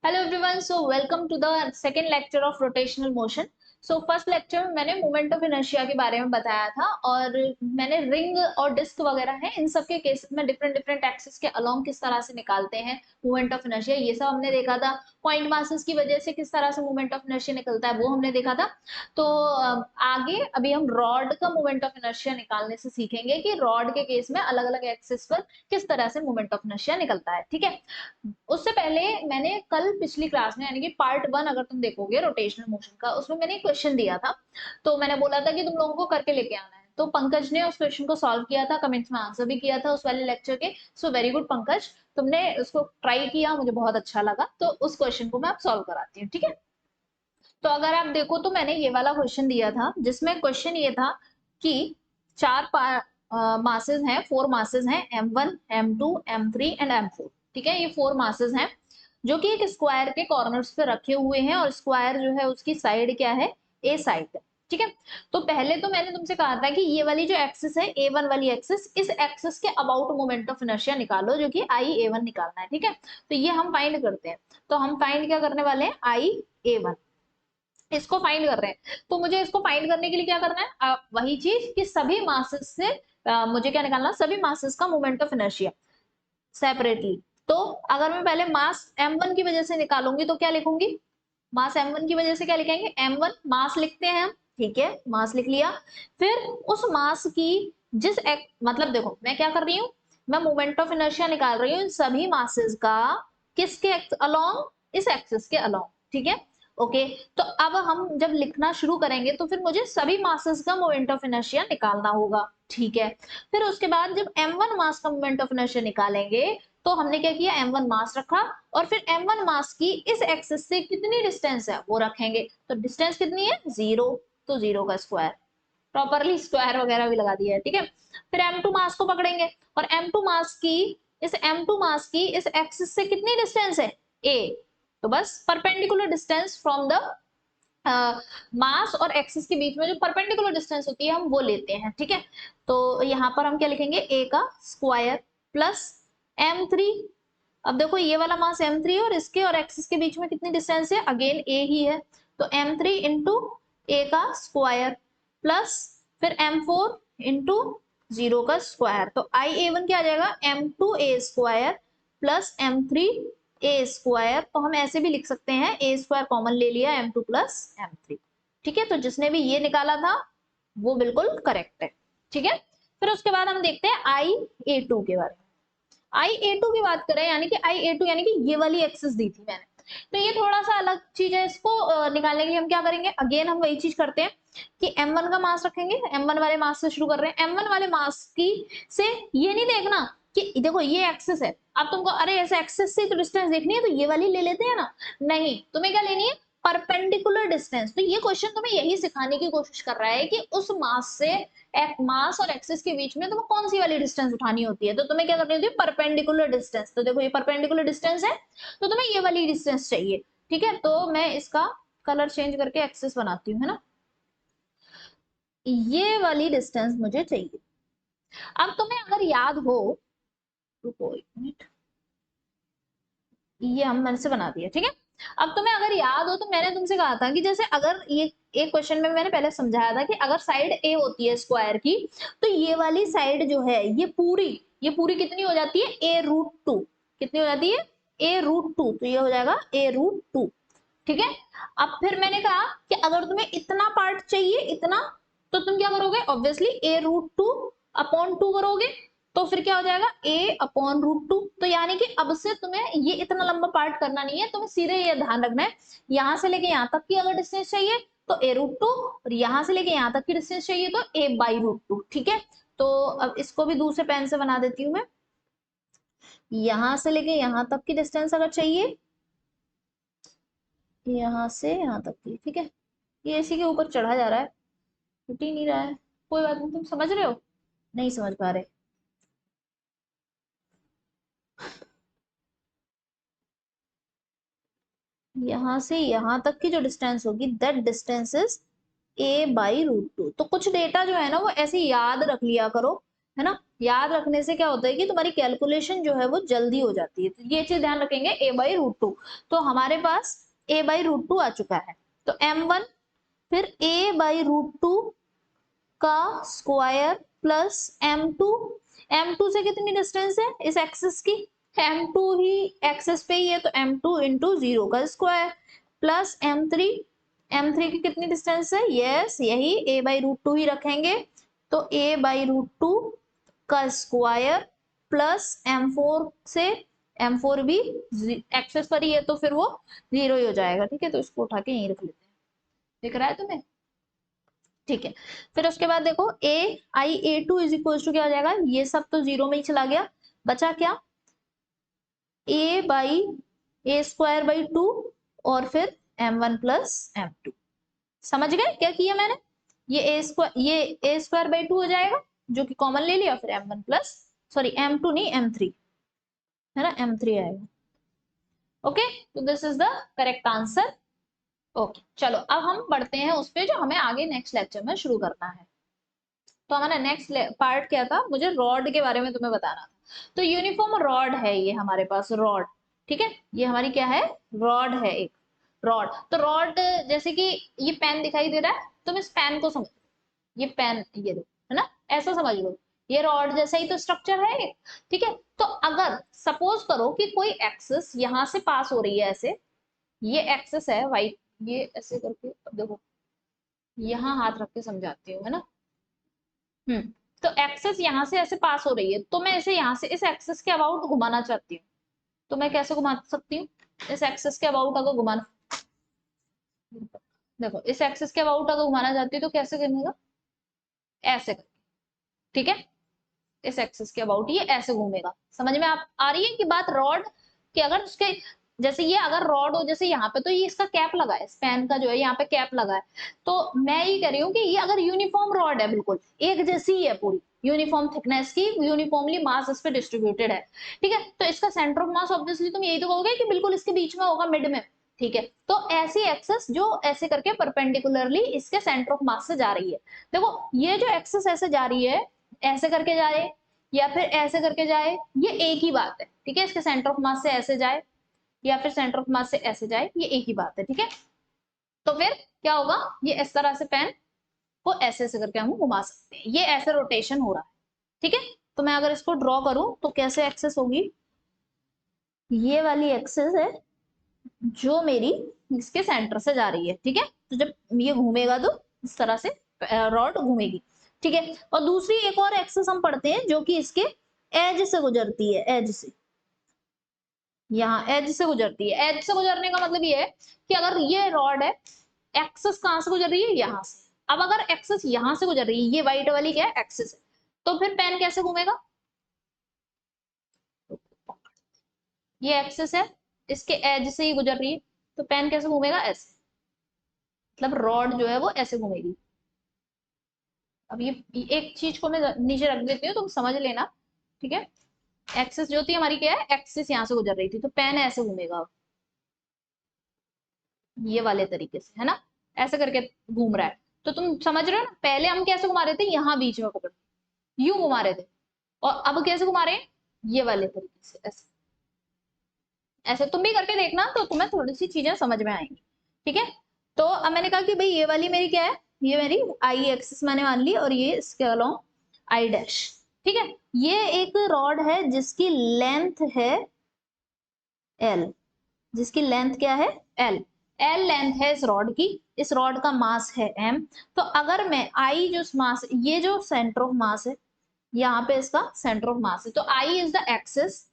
Hello everyone, so welcome to the second lecture of rotational motion. So first lecture में मैंने moment of inertia के बारे में बताया था और मैंने रिंग और डिस्क वगैरह है इन सब के केस में डिफरेंट डिफरेंट एक्सिस के अलोंग किस तरह से निकालते हैं मोमेंट ऑफ इनर्शिया, ये सब हमने देखा था। पॉइंट मासेस की वजह से किस तरह से मोमेंट ऑफ इनर्शिया निकलता है वो हमने देखा था। तो आगे अभी हम रॉड का मोमेंट ऑफ इनर्शिया निकालने से सीखेंगे कि रॉड के केस में अलग अलग एक्सिस पर किस तरह से मोमेंट ऑफ इनर्शिया निकलता है। ठीक है, उससे पहले मैंने कल पिछली क्लास में यानी कि पार्ट 1 अगर तुम देखोगे रोटेशनल मोशन का, उसमें मैंने एक क्वेश्चन दिया था। तो मैंने बोला था कि तुम लोगों को करके लेके आना है, तो पंकज ने उस क्वेश्चन को सॉल्व किया था, कमेंट्स में आंसर भी किया था उस वाले लेक्चर के। सो वेरी गुड पंकज, तुमने उसको ट्राई किया, मुझे बहुत अच्छा लगा। तो उस क्वेश्चन को मैं अब सॉल्व कराती हूँ। ठीक है, तो अगर आप देखो तो मैंने ये वाला क्वेश्चन दिया था जिसमें क्वेश्चन ये था कि चार मासेस हैं, 4 मासेस हैं, M1 M2 M3 and M4। ठीक है, ये 4 मासेस हैं जो कि एक स्क्वायर के कॉर्नर्स पे रखे हुए हैं और स्क्वायर जो है उसकी साइड क्या है, ए साइड है। ठीक है, तो पहले तो मैंने तुमसे कहा था कि ये वाली जो एक्सिस है A1 वाली एक्सिस, इस एक्सिस के अबाउट मोमेंट ऑफ इनर्शिया निकालो जो कि IA1 निकालना है। ठीक है, तो ये हम फाइंड करते हैं। तो हम फाइंड क्या करने वाले हैं, IA1 इसको फाइंड कर रहे हैं। तो मुझे इसको फाइंड करने के लिए क्या करना है, वही चीज कि सभी मासेस से मुझे क्या निकालना, सभी मासेस का मोमेंट ऑफ इनर्शिया सेपरेटली। तो अगर मैं पहले मास m1 की वजह से निकालूंगी तो क्या लिखूंगी, मास m1 की वजह से क्या लिखेंगे, m1 मास लिखते हैं हम। ठीक है, मास लिख लिया। फिर उस मास की मतलब देखो मैं क्या कर रही हूँ, मैं मोमेंट ऑफ इनर्शिया निकाल रही हूँ इन सभी मासेस का, किसके अलोंग, इस एक्सिस के अलोंग। ठीक है, ओके। तो अब हम जब लिखना शुरू करेंगे तो फिर मुझे सभी मासेस का मोमेंट ऑफ इनर्शिया निकालना होगा। ठीक है, फिर उसके बाद जब m1 मास का मोमेंट ऑफ इनर्शिया निकालेंगे तो हमने क्या किया, m1 मास रखा और फिर m1 मास की इस एक्सिस से कितनी डिस्टेंस है वो रखेंगे। तो डिस्टेंस कितनी है, 0। तो 0 का स्क्वायर, प्रॉपरली स्क्वायर वगैरह भी लगा दिया है। ठीक है, फिर m2 मास को पकड़ेंगे और m2 मास की इस एक्सिस से कितनी डिस्टेंस है, a। तो बस perpendicular distance from the mass और एक्सिस के बीच में जो परपेंडिकुलर डिस्टेंस होती है हम वो लेते हैं। ठीक है, तो यहाँ पर हम क्या लिखेंगे, a का स्क्वायर प्लस m3। अब देखो ये वाला मास m3 और इसके और एक्सिस के बीच में कितनी डिस्टेंस है, अगेन a ही है। तो m3 इंटू a का स्क्वायर प्लस फिर m4 इंटू 0 का स्क्वायर। तो IA1 क्या आ जाएगा, m2a square plus m3a square. तो हम ऐसे भी लिख सकते हैं, a स्क्वायर कॉमन ले लिया, m2 प्लस m3। ठीक है, तो जिसने भी ये निकाला था वो बिल्कुल करेक्ट है। ठीक है, फिर उसके बाद हम देखते हैं IA2 के बारे में। IA2 की बात करें यानी कि IA2 यानी कि ये वाली एक्सिस दी थी मैंने, तो ये थोड़ा सा अलग चीज है। इसको निकालने के लिए हम क्या करेंगे, अगेन हम वही चीज करते हैं कि m1 का मास रखेंगे, m1 वाले मास से शुरू कर रहे हैं। m1 वाले मास की से ये नहीं देखना कि देखो ये एक्सिस है, अब तुमको अरे ऐसे एक्सिस से तो डिस्टेंस देखनी है तो ये वाली ले लेते हैं ना, नहीं, तुम्हें क्या लेनी है, परपेंडिकुलर डिस्टेंस। तो ये क्वेश्चन तुम्हें यही सिखाने की कोशिश कर रहा है कि उस मास से मास और एक्सिस के बीच में तुम्हें कौन सी वाली डिस्टेंस उठानी होती है। तो तुम्हें क्या करनी होती है, परपेंडिकुलर डिस्टेंस। तो देखो ये परपेंडिकुलर डिस्टेंस है तो तुम्हें ये वाली डिस्टेंस चाहिए। ठीक है, तो मैं इसका कलर चेंज करके एक्सिस बनाती हूँ, है ना, ये वाली डिस्टेंस मुझे चाहिए। अब तुम्हें अगर याद हो, रुको एक मिनट, ये हम मैंने से बना दिया। ठीक है, अब तुम्हें अगर याद हो तो मैंने तुमसे कहा था कि जैसे अगर ये एक क्वेश्चन में मैंने पहले समझाया था कि अगर साइड ए होती है स्क्वायर की, तो ये वाली साइड जो है ये पूरी कितनी हो जाती है, a√2। कितनी हो जाती है, a√2। तो ये हो जाएगा a√2। ठीक है, अब फिर मैंने कहा कि अगर तुम्हें इतना पार्ट चाहिए, इतना, तो तुम क्या करोगे, ऑब्वियसली a√2 अपॉन 2 करोगे। तो फिर क्या हो जाएगा, a/√2। तो यानी कि अब से तुम्हें ये इतना लंबा पार्ट करना नहीं है, तुम्हें सीधे ये ध्यान रखना है, यहां से लेके यहां तक की अगर डिस्टेंस चाहिए तो a√2 और यहां से लेके यहां तक की डिस्टेंस चाहिए तो a/√2। ठीक है, तो अब इसको भी दूसरे पेन से बना देती हूँ मैं। यहां से लेके यहां तक की डिस्टेंस अगर चाहिए, यहां से यहां तक की, ठीक है, ये इसी के ऊपर चढ़ा जा रहा है, टूट ही नहीं रहा है। कोई बात नहीं, तुम समझ रहे हो, नहीं समझ पा रहे, यहां से यहां तक की जो डिस्टेंस होगी दैट डिस्टेंस इज a/√2। तो कुछ डेटा जो है ना वो ऐसे याद रख लिया करो है ना। याद रखने से क्या होता है कि तुम्हारी कैलकुलेशन जो है वो जल्दी हो जाती है, तो ये चीज ध्यान रखेंगे। a/√2, तो हमारे पास a/√2 आ चुका है, तो m1 फिर a/√2 का स्क्वायर प्लस m2 से कितनी डिस्टेंस है इस एक्सिस की, m2 ही एक्सिस पे ही है, तो m2 इंटू 0 का स्क्वायर प्लस m3 की कितनी डिस्टेंस है, यस यही a/√2 ही रखेंगे, तो a/√2 का स्क्वायर प्लस m4 से, m4 भी एक्सेस पर ही है तो फिर वो 0 ही हो जाएगा, ठीक है। तो इसको उठा के यहीं रख लेते हैं, दिख रहा है तुम्हें, ठीक है। फिर उसके बाद देखो a/a2 इज इक्वल टू क्या हो जाएगा, ये सब तो 0 में ही चला गया, बचा क्या, a/a²/2 और फिर m1 प्लस m2। समझ गए क्या किया मैंने, ये a²/2 हो जाएगा जो कि कॉमन ले लिया, फिर m1 प्लस, सॉरी m2 नहीं m3, है ना, m3 आएगा। ओके, तो this is the correct answer. Okay चलो अब हम बढ़ते हैं उस पे जो हमें आगे नेक्स्ट लेक्चर में शुरू करना है। तो हमारा नेक्स्ट पार्ट क्या था, मुझे रॉड के बारे में तुम्हें बताना था। तो यूनिफॉर्म रॉड है ये हमारे पास, रॉड, ठीक है, ये हमारी क्या है, रॉड है एक, रॉड। तो रॉड जैसे कि ये पेन दिखाई दे रहा है, तुम इस पेन को समझ, ये पेन ये दो, है ना, ऐसा समझ लो, ये रॉड जैसा ही तो स्ट्रक्चर है एक, ठीक है। तो अगर सपोज करो कि कोई एक्सिस यहां से पास हो रही है ऐसे, ये एक्सिस है वाइट, ये ऐसे करके, अब देखो यहाँ हाथ रख के समझाती हूँ, है ना। हम्म, तो एक्सेस यहाँ से ऐसे पास हो रही है, तो मैं इसे यहाँ से इस एक्सेस के अबाउट घुमाना चाहती हूँ, तो मैं कैसे घुमा सकती हूँ, इस एक्सेस के अबाउट अगर घुमाना, देखो इस एक्सेस के अबाउट अगर घुमाना चाहती हूँ तो कैसे घूमेगा, ऐसे करके, ठीक है, इस एक्सिस के अबाउट ये ऐसे घूमेगा। समझ में आ रही है कि बात, रॉड कि अगर उसके जैसे ये अगर रॉड हो जैसे यहाँ पे, तो ये इसका कैप लगा है, स्पैन का जो है यहाँ पे कैप लगा है, तो मैं ये कह रही हूँ कि ये अगर यूनिफॉर्म रॉड है, बिल्कुल एक जैसी ही है पूरी, यूनिफॉर्म थिकनेस की, यूनिफॉर्मली मास इस पे डिस्ट्रीब्यूटेड है, ठीक है। तो इसका सेंटर ऑफ मास ऑब्वियसली तुम यही तो कहोगे कि बिल्कुल इसके बीच में होगा, मिड में, ठीक है। तो ऐसी एक्सेस जो ऐसे करके परपेंडिकुलरली इसके सेंटर ऑफ मास से जा रही है, देखो ये जो एक्सेस ऐसे जा रही है, ऐसे करके जाए या फिर ऐसे करके जाए, ये एक ही बात है, ठीक है। इसके सेंटर ऑफ मास से ऐसे जाए या फिर सेंटर ऑफ मास से ऐसे जाए, ये एक ही बात है, ठीक है। तो फिर क्या होगा, ये इस तरह से पेन को ऐसे ऐसे करके हम घुमा सकते हैं, ये ऐसे रोटेशन हो रहा है, ठीक है। तो मैं अगर इसको ड्रॉ करूं तो कैसे एक्सेस होगी, ये वाली एक्सेस है जो मेरी इसके सेंटर से जा रही है, ठीक है। तो जब ये घूमेगा तो इस तरह से रॉड घूमेगी, ठीक है। और दूसरी एक और एक्सेस हम पढ़ते हैं जो कि इसके एज से गुजरती है, एज से, यहाँ एज से गुजरती है। एज से गुजरने का मतलब ये है कि अगर ये रॉड है, एक्सेस कहां से गुजर रही है, यहाँ से, अब अगर एक्सेस यहाँ से गुजर रही है, ये व्हाइट वाली क्या है, एक्सेस है, तो फिर पेन कैसे घूमेगा, ये एक्सेस है, इसके एज से ही गुजर रही है, तो पेन कैसे घूमेगा, ऐसे, मतलब रॉड जो है वो ऐसे घूमेगी। अब ये एक चीज को मैं नीचे रख देती हूँ, तुम समझ लेना, ठीक है। एक्सेस जो थी हमारी क्या है, एक्सेस यहाँ से गुजर रही थी, तो पेन ऐसे घूमेगा, ये वाले तरीके से, है ना, ऐसे करके घूम रहा है। तो तुम समझ रहे हो ना, पहले हम कैसे घुमा रहे थे, यहाँ बीच में पकड़, यूं घुमा रहे थे, और अब कैसे घुमा रहे हैं, ये वाले तरीके से, ऐसे ऐसे तुम भी करके देखना, तो तुम्हें थोड़ी सी चीजें समझ में आएंगी, ठीक है। तो अब मैंने कहा कि भाई ये वाली मेरी क्या है, ये मेरी आई एक्सिस मैंने मान ली, और ये इसके अलोंग आई डैश, ठीक है। ये एक रॉड है जिसकी लेंथ है एल, जिसकी लेंथ क्या है, एल, एल लेंथ है इस रॉड की, इस रॉड का मास है एम। तो अगर मैं आई जो मास, ये जो सेंटर ऑफ मास है, यहाँ पे इसका सेंटर ऑफ मास है, तो I is the axis,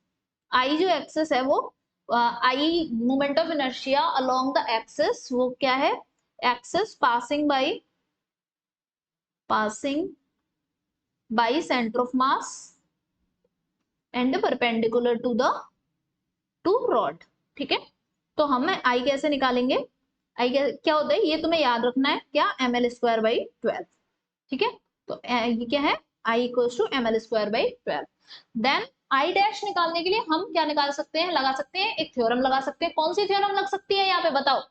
I जो एक्सिस है वो, I moment of inertia along the axis, वो क्या है, axis passing by centre of mass and perpendicular to rod, ठीक है। तो हम आई कैसे निकालेंगे, आई क्या होता है, ये तुम्हें याद रखना है, क्या, ml²/12, ठीक है। तो ये क्या है, I equals to ml²/12। Then I dash निकालने के लिए हम क्या निकाल सकते हैं, लगा सकते हैं एक थ्योरम लगा सकते हैं, कौन सी थ्योरम लग सकती है यहाँ पे बताओ,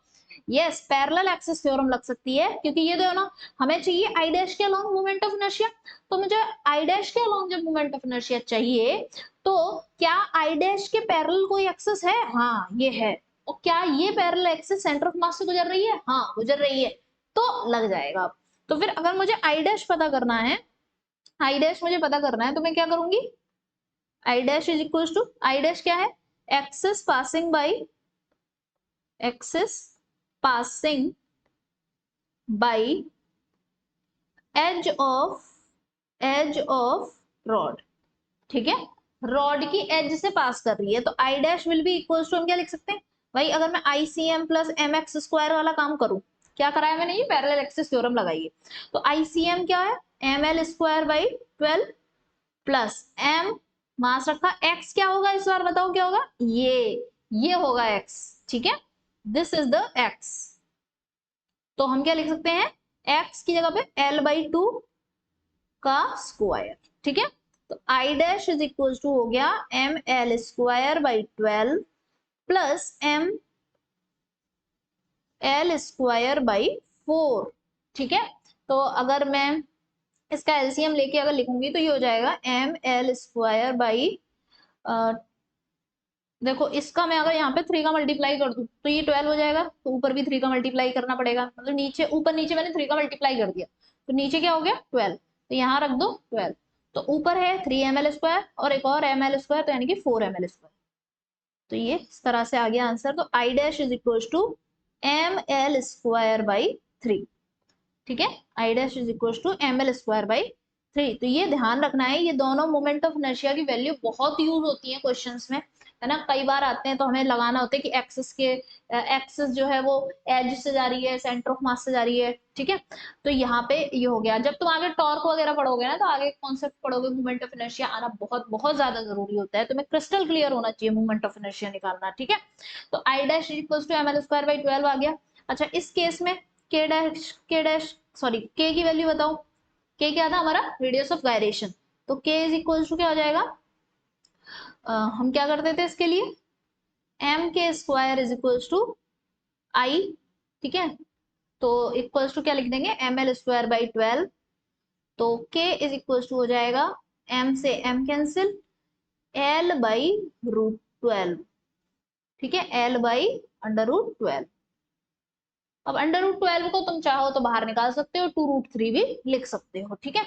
यस, पैरेलल एक्सिस थ्योरम लग सकती है, क्योंकि ये दो ना, हमें चाहिए आई डैश के अलोंग मोमेंट ऑफ इनर्शिया, तो मुझे आई डैश के अलोंग जब मोमेंट ऑफ इनर्शिया चाहिए, तो क्या आई डैश के पैरेलल कोई एक्सिस है? हाँ ये है। और क्या ये पैरेलल एक्सिस सेंटर ऑफ मास से गुजर रही है? हाँ गुजर रही है, तो लग जाएगा। तो फिर अगर मुझे आई डैश पता करना है, आई डैश मुझे पता करना है, तो मैं क्या करूंगी? I dash is equal to, I dash क्या है? Axis passing by, axis passing by edge of rod, ठीक है, रॉड की एज से पास कर रही है, तो I dash will be equal to, हम क्या लिख सकते हैं भाई, अगर मैं I C M plus M X square वाला काम करूं, क्या कराया मैंने? ये पैरेलल एक्सिस थ्योरम लगाई है, तो आई सी एम क्या है? M L square by 12 plus M mass रखा, एक्स क्या होगा इस बार बताओ क्या होगा? ये होगा एक्स, ठीक है, दिस इज द एक्स। तो हम क्या लिख सकते हैं? एक्स की जगह पे एल बाई 2 का स्क्वायर, ठीक है, तो I dash is equal to हो गया M L square by 12 plus M L square by 4, ठीक है। तो अगर मैं इसका एलसीएम लेके अगर लिखूंगी तो ये हो जाएगा एम एल स्क्वायर बाई, देखो इसका मैं अगर यहाँ पे 3 का मल्टीप्लाई कर दूं तो ये 12 हो जाएगा, तो ऊपर भी 3 का मल्टीप्लाई करना पड़ेगा, मतलब नीचे ऊपर नीचे मैंने 3 का मल्टीप्लाई कर दिया, तो नीचे क्या हो गया? 12, तो यहाँ रख दो 12, तो ऊपर है 3 एम एल स्क्वायर और एक और एम एल स्क्वायर, तो यानी कि 4 एम एल स्क्वायर, तो ये इस तरह से आ गया आंसर। तो I dash is equal to M L square by 3, ठीक है, I dash is equal to M L square by 3। तो ये ध्यान रखना है, ये दोनों मोमेंट ऑफ इनर्शिया की वैल्यू बहुत यूज होती है क्वेश्चंस में, है ना, कई बार आते हैं तो हमें लगाना होता है कि एक्सिस के एक्सिस जो है वो एज से जा रही है, सेंटर ऑफ मास से जा रही है, ठीक है। तो यहाँ पे ये हो गया। जब तुम आगे टॉर्क वगैरह पढ़ोगे ना, तो आगे कॉन्सेप्ट पढ़ोगे, मूवमेंट ऑफ इनर्शिया आना बहुत बहुत ज्यादा जरूरी होता है, तुम्हें क्रिस्टल क्लियर होना चाहिए मूवमेंट ऑफ इनर्शिया निकालना, ठीक है। तो I dash equal to M L square by 12 आ गया। अच्छा, इस केस में के डैश सॉरी के की वैल्यू बताओ, के क्या था हमारा? रेडियस ऑफ गायरेशन, तो के इज इक्वल टू क्या हो जाएगा? हम क्या करते थे इसके लिए? M K square is equal to आई, ठीक है, तो इक्वल टू क्या लिख देंगे? एम एल स्क्वायर बाई 12, तो के इज इक्वल टू हो जाएगा एम से M cancel, L by root 12, ठीक है, एल बाई अंडर रूट 12। अब अंडर रूट 12 को तुम चाहो तो बाहर निकाल सकते हो, 2√3 भी लिख सकते हो, ठीक है।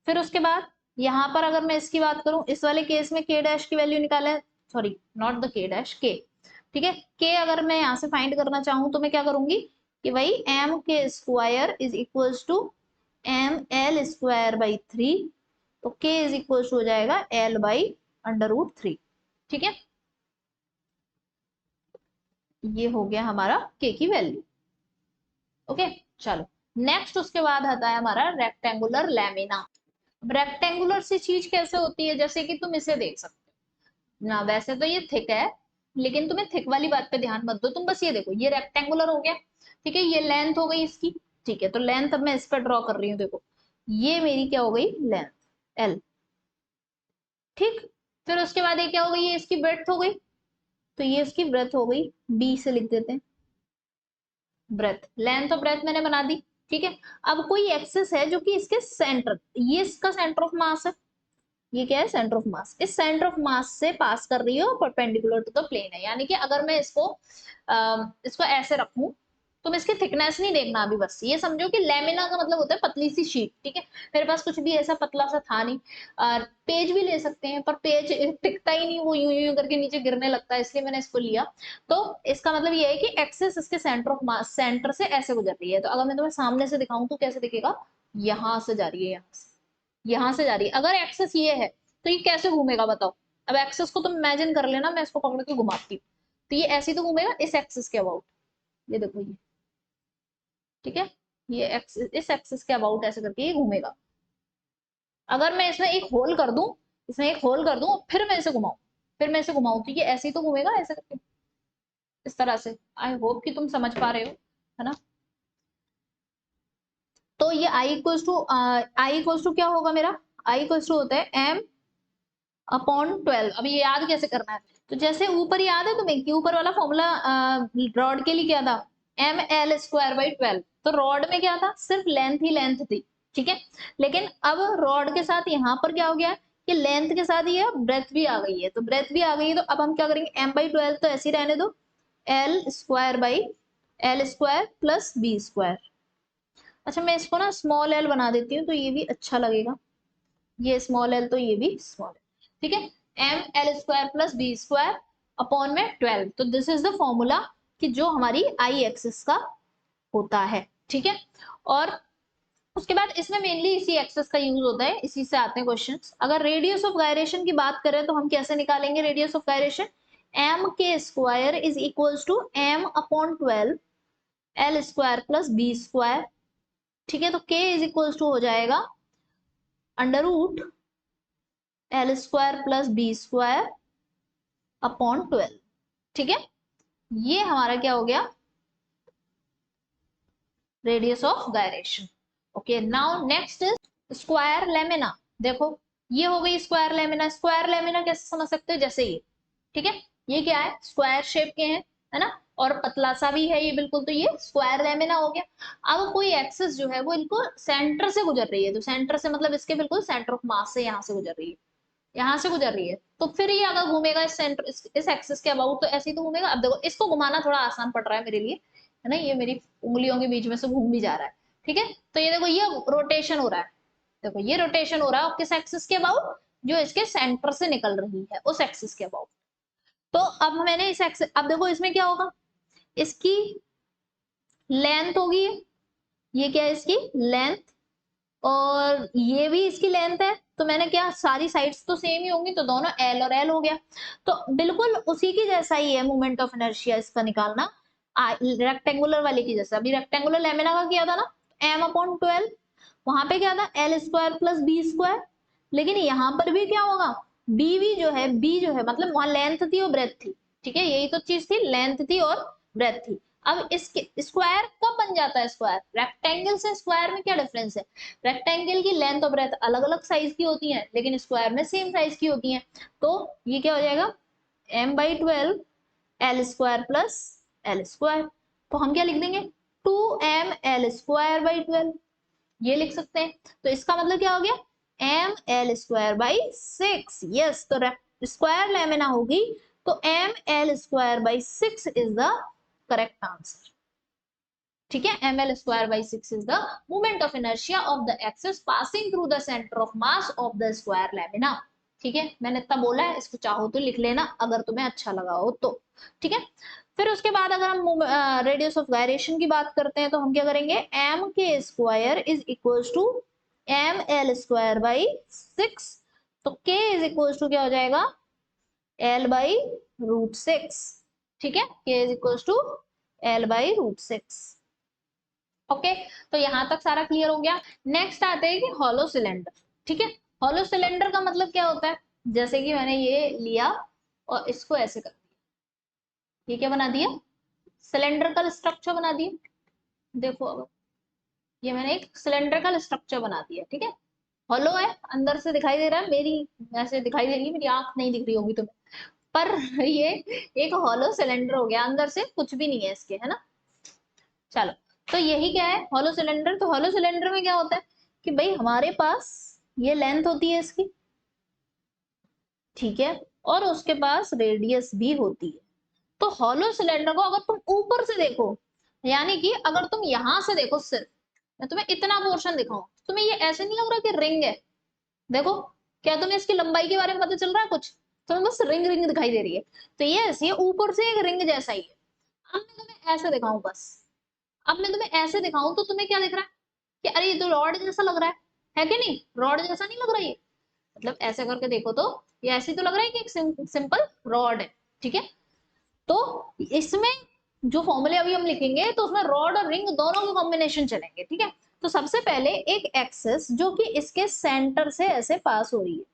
फिर उसके बाद यहाँ पर अगर मैं इसकी बात करूं, इस वाले केस में के डैश की वैल्यू निकाले, सॉरी नॉट द के डैश, के, ठीक है, के अगर मैं यहाँ से फाइंड करना चाहूं तो मैं क्या करूंगी कि भाई M K square is equal to M L square by 3, तो के इज इक्वल टू हो जाएगा एल बाई अंडर रूट 3, ठीक है, ये हो गया हमारा के की वैल्यू। ओके, चलो नेक्स्ट उसके बाद आता है हमारा रेक्टेंगुलर लैमिना। रेक्टेंगुलर सी चीज कैसे होती है, जैसे कि तुम इसे देख सकते हो ना, वैसे तो ये थिक है, लेकिन तुम्हें थिक वाली बात पे ध्यान मत दो, तुम बस ये देखो, ये रेक्टेंगुलर हो गया, ठीक है, ये लेंथ हो गई इसकी, ठीक है, तो लेंथ अब मैं इस पर ड्रॉ कर रही हूँ, देखो ये मेरी क्या हो गई? लेंथ एल, ठीक। फिर उसके बाद ये क्या हो गई? ये इसकी ब्रेड्थ हो गई, तो ये इसकी ब्रेड्थ हो गई, बी से लिख देते हैं, ब्रेथ, लेंथ और ब्रेथ मैंने बना दी, ठीक है। अब कोई एक्सिस है जो कि इसके सेंटर, ये इसका सेंटर ऑफ मास है, ये क्या है? सेंटर ऑफ मास, इस सेंटर ऑफ मास से पास कर रही है और परपेंडिकुलर टू द प्लेन है, यानी कि अगर मैं इसको ऐसे रखूं, तुम इसकी थिकनेस नहीं देखना अभी, बस ये समझो कि लेमिना का मतलब होता है पतली सी शीट, ठीक है। मेरे पास कुछ भी ऐसा पतला सा था नहीं, पेज भी ले सकते हैं, पर पेज टिकता ही नहीं, वो यूं यूं करके नीचे गिरने लगता है, इसलिए मैंने इसको लिया। तो इसका मतलब ये है कि एक्सिस इसके सेंटर ऑफ मास, सेंटर से ऐसे गुजर रही है, तो अगर मैं तुम्हें सामने से दिखाऊं तो कैसे दिखेगा? यहाँ से जा रही है, यहाँ से जा रही है। अगर एक्सेस ये है तो ये कैसे घूमेगा बताओ? अब एक्सेस को तुम इमेजिन कर लेना, मैं इसको पकड़ के घुमाती हूँ, तो ये ऐसे ही तो घूमेगा इस एक्सेस के अबाउट, ये देखो ये, ठीक है, ये एक्सिस इस एक्सिस के अबाउट ऐसे करके ये घूमेगा। अगर मैं इसमें एक होल कर दूं, इसमें एक होल कर दूं और फिर मैं इसे घुमाऊं, फिर मैं इसे घुमाऊं, तो ये ऐसे ही तो घूमेगा ऐसे करके, इस तरह से। आई होप कि तुम समझ पा रहे हो, है ना। तो ये आई इक्वल्स टू क्या होगा मेरा? आई इक्वल्स टू होता है एम अपॉन 12। अब ये याद कैसे करना है? तो जैसे ऊपर याद है तुम्हें कि ऊपर वाला फॉर्मूला रॉड के लिए क्या था? ml²/12। तो रॉड में क्या था, सिर्फ लेंथ ही लेंथ थी, ठीक है। लेकिन अब रॉड के साथ यहाँ पर क्या हो गया कि लेंथ के साथ ये ब्रेथ भी आ गई है, तो ब्रेथ भी आ गई है, तो अब हम क्या करेंगे, m/12 तो ऐसे ही रहने दो, l² प्लस b²। अच्छा मैं इसको ना स्मॉल l बना देती हूँ, तो ये भी अच्छा लगेगा, ये स्मॉल l तो ये भी स्मॉल l, ठीक है। ml² प्लस b² अपॉन में 12। तो दिस इज द फॉर्मूला कि जो हमारी आई एक्सिस का होता है, ठीक है। और उसके बाद इसमें मेनली इसी एक्सेस का यूज होता है, इसी से आते हैं क्वेश्चंस। अगर रेडियस ऑफ गायरेशन की बात करें तो हम कैसे निकालेंगे radius of gyration, m² is equals to m/12 l² plus b², ठीक है। तो k इज इक्वल्स टू हो जाएगा √ l² प्लस b² अपॉन 12, ठीक है। ये हमारा क्या हो गया, radius of gyration. Okay, now next is square lamina. देखो ये हो गई स्क्वायर लेमिना। स्क्वायर लेमिना कैसे समझ सकते हो, जैसे ये, ठीक है, ये क्या है, स्क्वायर शेप के हैं, है ना, और पतला सा भी है ये बिल्कुल, तो ये स्क्वायर लेमिना हो गया। अब कोई एक्सिस जो है वो इनको सेंटर से गुजर रही है, तो सेंटर से मतलब इसके बिल्कुल सेंटर ऑफ मास से यहाँ से गुजर रही है, यहाँ से गुजर रही है, तो फिर ये अगर घूमेगा इस सेंटर इस एक्सिस के अबाउट तो ऐसे ही तो घूमेगा। अब देखो इसको घुमाना थोड़ा आसान पड़ रहा है मेरे लिए, है ना, ये मेरी उंगलियों के बीच में से घूम भी जा रहा है, ठीक है। तो ये देखो ये रोटेशन हो रहा है, देखो ये रोटेशन हो रहा है किस एक्सिस के अबाउट, जो इसके सेंटर से निकल रही है उस एक्सिस के अबाउट। तो अब मैंने इस एक्सिस, अब देखो इसमें क्या होगा, इसकी लेंथ होगी, ये क्या है इसकी लेंथ, और ये भी इसकी लेंथ है, तो मैंने क्या, सारी साइड्स तो सेम ही होंगी, तो दोनों एल और एल हो गया। तो बिल्कुल उसी की जैसा ही है मोमेंट ऑफ इनर्शिया इसका निकालना, रेक्टेंगुलर वाले की जैसा। अभी रेक्टेंगुलर लेमिना का किया था ना, m/12, वहां पे क्या था l² प्लस b², लेकिन यहाँ पर भी क्या होगा, b जो है मतलब वहां लेंथ थी और ब्रेथ थी, ठीक है, यही तो चीज थी, लेंथ थी और ब्रेथ थी। अब इसके स्क्वायर कब बन जाता है, स्क्वायर रेक्टेंगल से स्क्वायर में क्या डिफरेंस है, रेक्टेंगल की लेंथ और ब्रेथ अलग अलग साइज की होती है, लेकिन स्क्वायर में सेम साइज की होती है। तो ये क्या हो जाएगा, m/12 l² प्लस l²। तो हम क्या लिख देंगे, 2ml²/12, ये लिख सकते हैं। तो इसका मतलब क्या हो गया, ml²/6। यस, तो स्क्वायर लेमिना होगी, तो ml²/6 is the correct answer, ठीक है। ml²/6 is the moment of inertia of the axis passing through the centre of mass of the square lamina, ठीक है। मैंने इतना बोला है, इसको चाहो तो लिख लेना अगर तुम्हें अच्छा लगा हो तो, ठीक है। फिर उसके बाद अगर हम रेडियस ऑफ गायरेशन की बात करते हैं तो हम क्या करेंगे, m² is equals to ml²/6, तो k इज इक्वल्स टू क्या हो जाएगा, l/√6, ठीक है, k is equals to l/√6। Okay, तो यहां तक सारा क्लियर हो गया। नेक्स्ट आते हैं कि हॉलो सिलेंडर, ठीक है। हॉलो सिलेंडर का मतलब क्या होता है, जैसे कि मैंने ये लिया और इसको ऐसे कर दिया, ये क्या बना दिया, सिलेंड्रिकल स्ट्रक्चर बना दिया। देखो अब ये मैंने एक सिलेंड्रिकल स्ट्रक्चर बना दिया, ठीक है, हॉलो है, अंदर से दिखाई दे रहा है, मेरी ऐसे दिखाई दे रही है, मेरी आंख नहीं दिख रही होगी तुम्हें, पर ये एक हॉलो सिलेंडर हो गया, अंदर से कुछ भी नहीं है इसके, है ना। चलो, तो यही क्या है हॉलो सिलेंडर। तो हॉलो सिलेंडर में क्या होता है कि भाई हमारे पास ये लेंथ होती है इसकी, ठीक है, और उसके पास रेडियस भी होती है। तो हॉलो सिलेंडर को अगर तुम ऊपर से देखो, यानी कि अगर तुम यहां से देखो, सिर्फ मैं तुम्हें इतना पोर्शन दिखाऊं, तुम्हें ये ऐसे नहीं लग रहा कि रिंग है, देखो, क्या तुम्हें इसकी लंबाई के बारे में पता चल रहा है कुछ, तुम्हें बस रिंग रिंग दिखाई दे रही है, तो ये ऊपर से एक रिंग जैसा ही है। अब मैं तुम्हें ऐसे दिखाऊं बस, अब मैं तुम्हें ऐसे दिखाऊं तो तुम्हें क्या दिख रहा है कि अरे ये तो रॉड जैसा लग रहा है कि नहीं, रॉड जैसा नहीं लग रहा है ये, मतलब ऐसे करके देखो तो ये ऐसे तो लग रहा है कि एक सिंपल रॉड है, ठीक है। तो इसमें जो फॉर्मूले अभी हम लिखेंगे तो उसमें रॉड और रिंग दोनों के कॉम्बिनेशन चलेंगे, ठीक है। तो सबसे पहले एक एक्सेस जो कि इसके सेंटर से ऐसे पास हो रही है,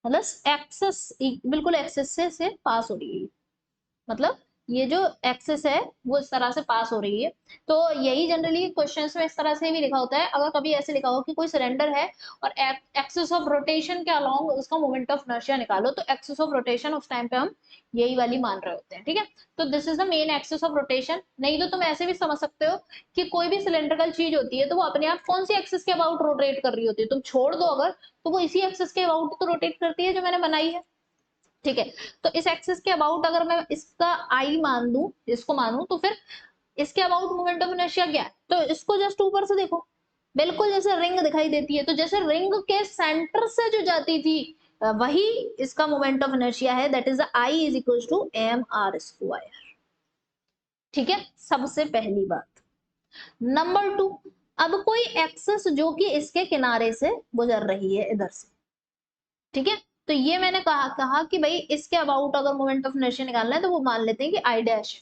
मतलब एक्सेस बिल्कुल एक्सेस से पास हो रही है, मतलब ये जो एक्सिस है वो इस तरह से पास हो रही है। तो यही जनरली क्वेश्चंस में इस तरह से भी लिखा होता है। अगर कभी ऐसे लिखा हो कि कोई सिलेंडर है और एक्सिस ऑफ रोटेशन के अलोंग उसका मोमेंट ऑफ इनर्शिया निकालो, तो एक्सिस ऑफ रोटेशन उस टाइम पे हम यही वाली मान रहे होते हैं। ठीक है, तो this is the main axis of rotation. नहीं तो तुम ऐसे भी समझ सकते हो कि कोई भी सिलेंड्रिकल चीज होती है तो वो अपने आप कौन सी एक्सिस के अबाउट रोटेट कर रही होती है, तुम छोड़ दो अगर तो वो इसी एक्सिस के अबाउट तो रोटेट करती है जो मैंने बनाई है। ठीक है, तो इस एक्सिस के अबाउट अगर मैं इसका आई मान दूं, इसको मानूं, तो फिर इसके अबाउट मोमेंट ऑफ इनर्शिया क्या है, तो इसको जस्ट ऊपर से देखो, बिल्कुल जैसे रिंग दिखाई देती है, तो जैसे रिंग के सेंटर से जो जाती थी वही इसका मोमेंट ऑफ इनर्शिया है, that is I is equal to M R square. ठीक है, सबसे पहली बात। नंबर 2, अब कोई एक्सिस जो कि इसके किनारे से गुजर रही है इधर से। ठीक है, तो ये मैंने कहा कि भाई इसके अबाउट अगर मोमेंट ऑफ इनर्शिया निकालना है तो वो मान लेते हैं कि आई डैश।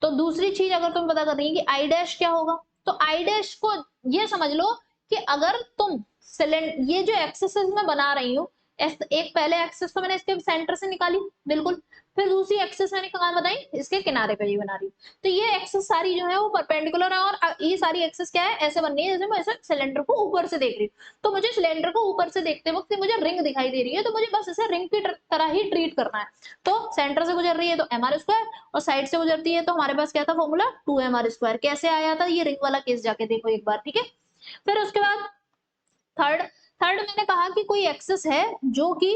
तो दूसरी चीज अगर तुम पता कर रही है कि आई डैश क्या होगा, तो आई डैश को ये समझ लो कि अगर तुम सिलेंडर, ये जो एक्सेस मैं बना रही हूँ, एक पहले एक्सेस तो मैंने इसके सेंटर से निकाली बिल्कुल, फिर दूसरी एक्सेस मैंने कहाँ बनाई, इसके किनारे पे ही बना रही हूँ। तो ये एक्सेस सारी जो है वो परपेंडिकुलर है, और ये सारी एक्सेस क्या है, ऐसे बननी है जैसे मैं ऐसे सिलेंडर को ऊपर से देख रही हूँ। तो मुझे सिलेंडर को ऊपर से देखते वक्त मुझे रिंग दिखाई दे रही है, तो मुझे बस इसे रिंग की तरह ही ट्रीट करना है। तो सेंटर से गुजर रही है तो एम आर स्क्वायर, और साइड से गुजरती है तो हमारे पास क्या था फॉर्मूला, 2mr²। कैसे आया था ये रिंग वाला केस जाके देखो एक बार। ठीक है, फिर उसके बाद थर्ड थर्ड मैंने कहा कि कोई एक्सिस है जो कि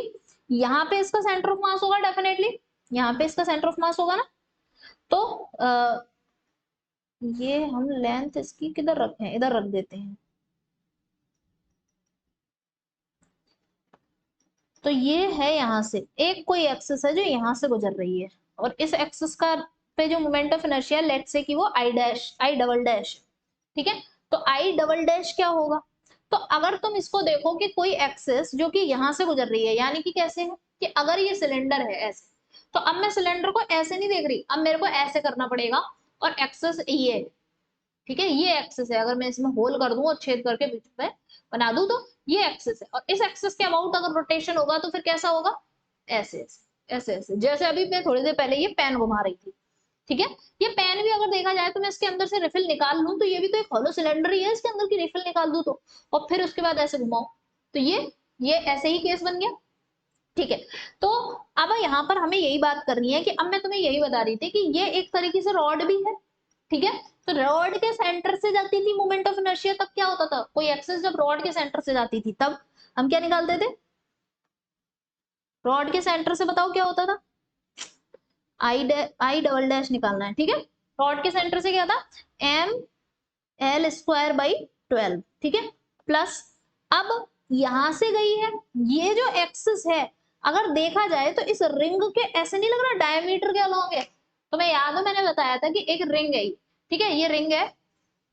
यहाँ पे इसका सेंटर ऑफ मास होगा, डेफिनेटली यहाँ पे इसका सेंटर ऑफ मास होगा ना। तो ये हम लेंथ इसकी किधर रखें, इधर रख देते हैं। तो ये है यहाँ से एक कोई एक्सिस है जो यहाँ से गुजर रही है, और इस एक्सिस का पे जो मोमेंट ऑफ इनर्शिया, लेट से कि वो I dash, I double dash. ठीक है, तो आई डबल डैश क्या होगा, तो अगर तुम इसको देखो कि कोई एक्सिस जो कि यहाँ से गुजर रही है, यानी कि कैसे है कि अगर ये सिलेंडर है ऐसे, तो अब मैं सिलेंडर को ऐसे नहीं देख रही, अब मेरे को ऐसे करना पड़ेगा, और एक्सिस ये है। ठीक है, ये एक्सिस है, अगर मैं इसमें होल कर दूं और छेद करके बीच में बना दूं तो ये एक्सिस है, और इस एक्सिस के अबाउट अगर रोटेशन होगा तो फिर कैसा होगा, ऐसे ऐसे ऐसे ऐसे, जैसे अभी मैं थोड़ी देर पहले ये पेन घुमा रही थी। ठीक है, ये पेन भी अगर देखा जाए तो मैं इसके अंदर से रिफिल निकाल लूं तो ये भी तो एक हॉलो सिलेंडर ही है, इसके अंदर की रिफिल निकाल दूं तो, और फिर उसके बाद ऐसे घुमाओ तो ये ऐसे ही केस बन गया। ठीक है, तो अब यहाँ पर हमें यही बात करनी है कि अब मैं तुम्हें यही बता रही थी कि ये एक तरीके से रॉड भी है। ठीक है, तो रॉड के सेंटर से जाती थी मोमेंट ऑफ इनर्शिया, तब क्या होता था, कोई एक्सिस जब रॉड के सेंटर से जाती थी तब हम क्या निकालते थे, रॉड के सेंटर से बताओ क्या होता था, आई डबल डैश निकालना है। ठीक है, रॉड के सेंटर से क्या था, एम एल स्क्वायर बाई 12। ठीक है, प्लस अब यहां से गई है ये जो एक्सिस है, अगर देखा जाए तो इस रिंग के ऐसे नहीं लग रहा डायमीटर के अलॉन्ग है, तो मैं याद है मैंने बताया था कि एक रिंग है। ठीक है, ये रिंग है,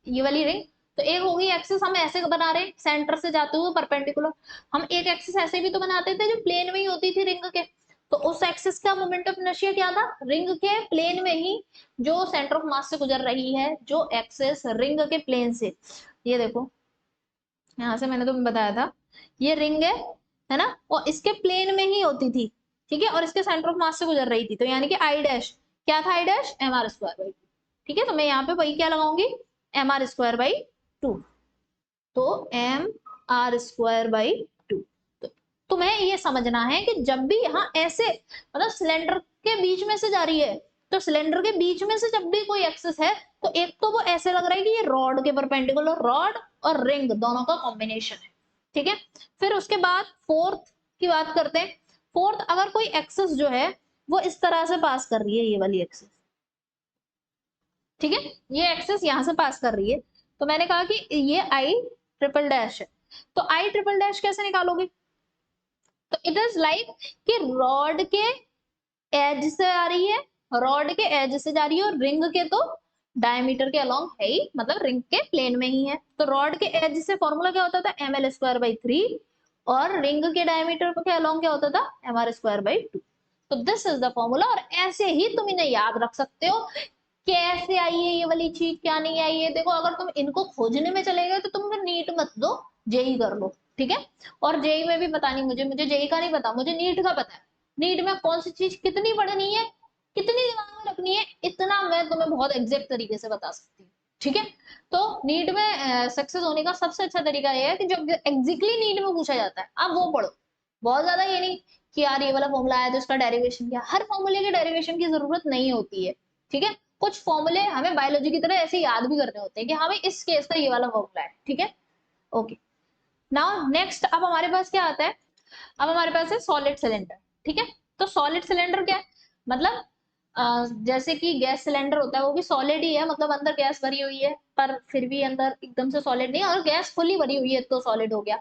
ये वाली रिंग। तो एक होगी एक्सिस हम ऐसे बना रहे हैं सेंटर से जाते हुए परपेंडिकुलर, हम एक एक्सिस ऐसे भी तो बनाते थे जो प्लेन में ही होती थी रिंग के, तो उस एक्सिस का मोमेंट ऑफ इनर्शिया क्या था, रिंग के प्लेन में ही जो सेंटर ऑफ मास से गुजर रही है, जो एक्सिस रिंग के प्लेन से, ये देखो यहाँ से मैंने तुम्हें बताया था, ये रिंग है ना, और इसके प्लेन में ही होती थी। ठीक है, और इसके सेंटर ऑफ मास से गुजर रही थी, तो यानी कि आई डैश क्या था, I dash M R square by 2। ठीक है, तो मैं यहाँ पे वही क्या लगाऊंगी, एम आर स्क्वायर बाई 2, तो एम आर स्क्वायर बाई 2। तो तुम्हें ये समझना है कि जब भी यहाँ ऐसे मतलब सिलेंडर के बीच में से जा रही है, तो सिलेंडर के बीच में से जब भी कोई एक्सिस है, तो एक तो वो ऐसे लग रहा है कि ये रॉड के परपेंडिकुलर, रॉड और रिंग दोनों का कॉम्बिनेशन है। ठीक है, फिर उसके बाद फोर्थ की बात करते हैं। फोर्थ, अगर कोई एक्सिस जो है वो इस तरह से पास कर रही है, ये वाली एक्सिस। ठीक है, ये एक्सिस यहां से पास कर रही है, तो मैंने कहा कि ये आई ट्रिपल डैश है। तो आई ट्रिपल डैश कैसे निकालोगे, तो इट इज लाइक कि रॉड के एज से आ रही है, रॉड के एज से जा रही है, और रिंग के तो डायमीटर के अलोंग है ही, मतलब रिंग के प्लेन में ही है। तो रॉड के एज से फॉर्मूला क्या होता था, एम एल स्क्वायर बाई 3, और रिंग के डायमीटर के अलोंग क्या होता था, एम आर स्क्वायर बाई 2। तो दिस इज द फॉर्मूला, और ऐसे ही तुम इन्हें याद रख सकते हो। कैसे आई है ये वाली चीज, क्या नहीं आई है, देखो अगर तुम इनको खोजने में चले गए तो तुम फिर नीट मत दो, जेई कर लो। ठीक है, और जेई में भी पता नहीं, मुझे जेई का नहीं पता, मुझे नीट का पता है। नीट में कौन सी चीज कितनी पढ़नी है, कितनी दिमाग में रखनी है इतना मैं तुम्हें बहुत एग्जैक्ट तरीके से बता सकती हूँ, ठीक है। तो नीट में सक्सेस होने का सबसे अच्छा तरीका ये है कि जो एग्जैक्टली नीट में पूछा जाता है आप वो पढ़ो, बहुत ज्यादा ये नहीं कि यार ये वाला फॉर्मूला आया तो इसका डेरिवेशन क्या, हर फॉर्मूले के डेरिवेशन की जरूरत नहीं होती है, ठीक है। कुछ फॉर्मूले हमें बायोलॉजी की तरह ऐसे याद भी करने होते हैं कि हमें इस केस का ये वाला फॉर्मूला है, ठीक है। ओके, नाउ नेक्स्ट अब हमारे पास क्या आता है, अब हमारे पास है सॉलिड सिलेंडर, ठीक है। तो सॉलिड सिलेंडर क्या है, मतलब जैसे कि गैस सिलेंडर होता है वो भी सॉलिड ही है, मतलब अंदर गैस भरी हुई है पर फिर भी अंदर एकदम से सॉलिड नहीं, और गैस फुली भरी हुई है तो सॉलिड हो गया।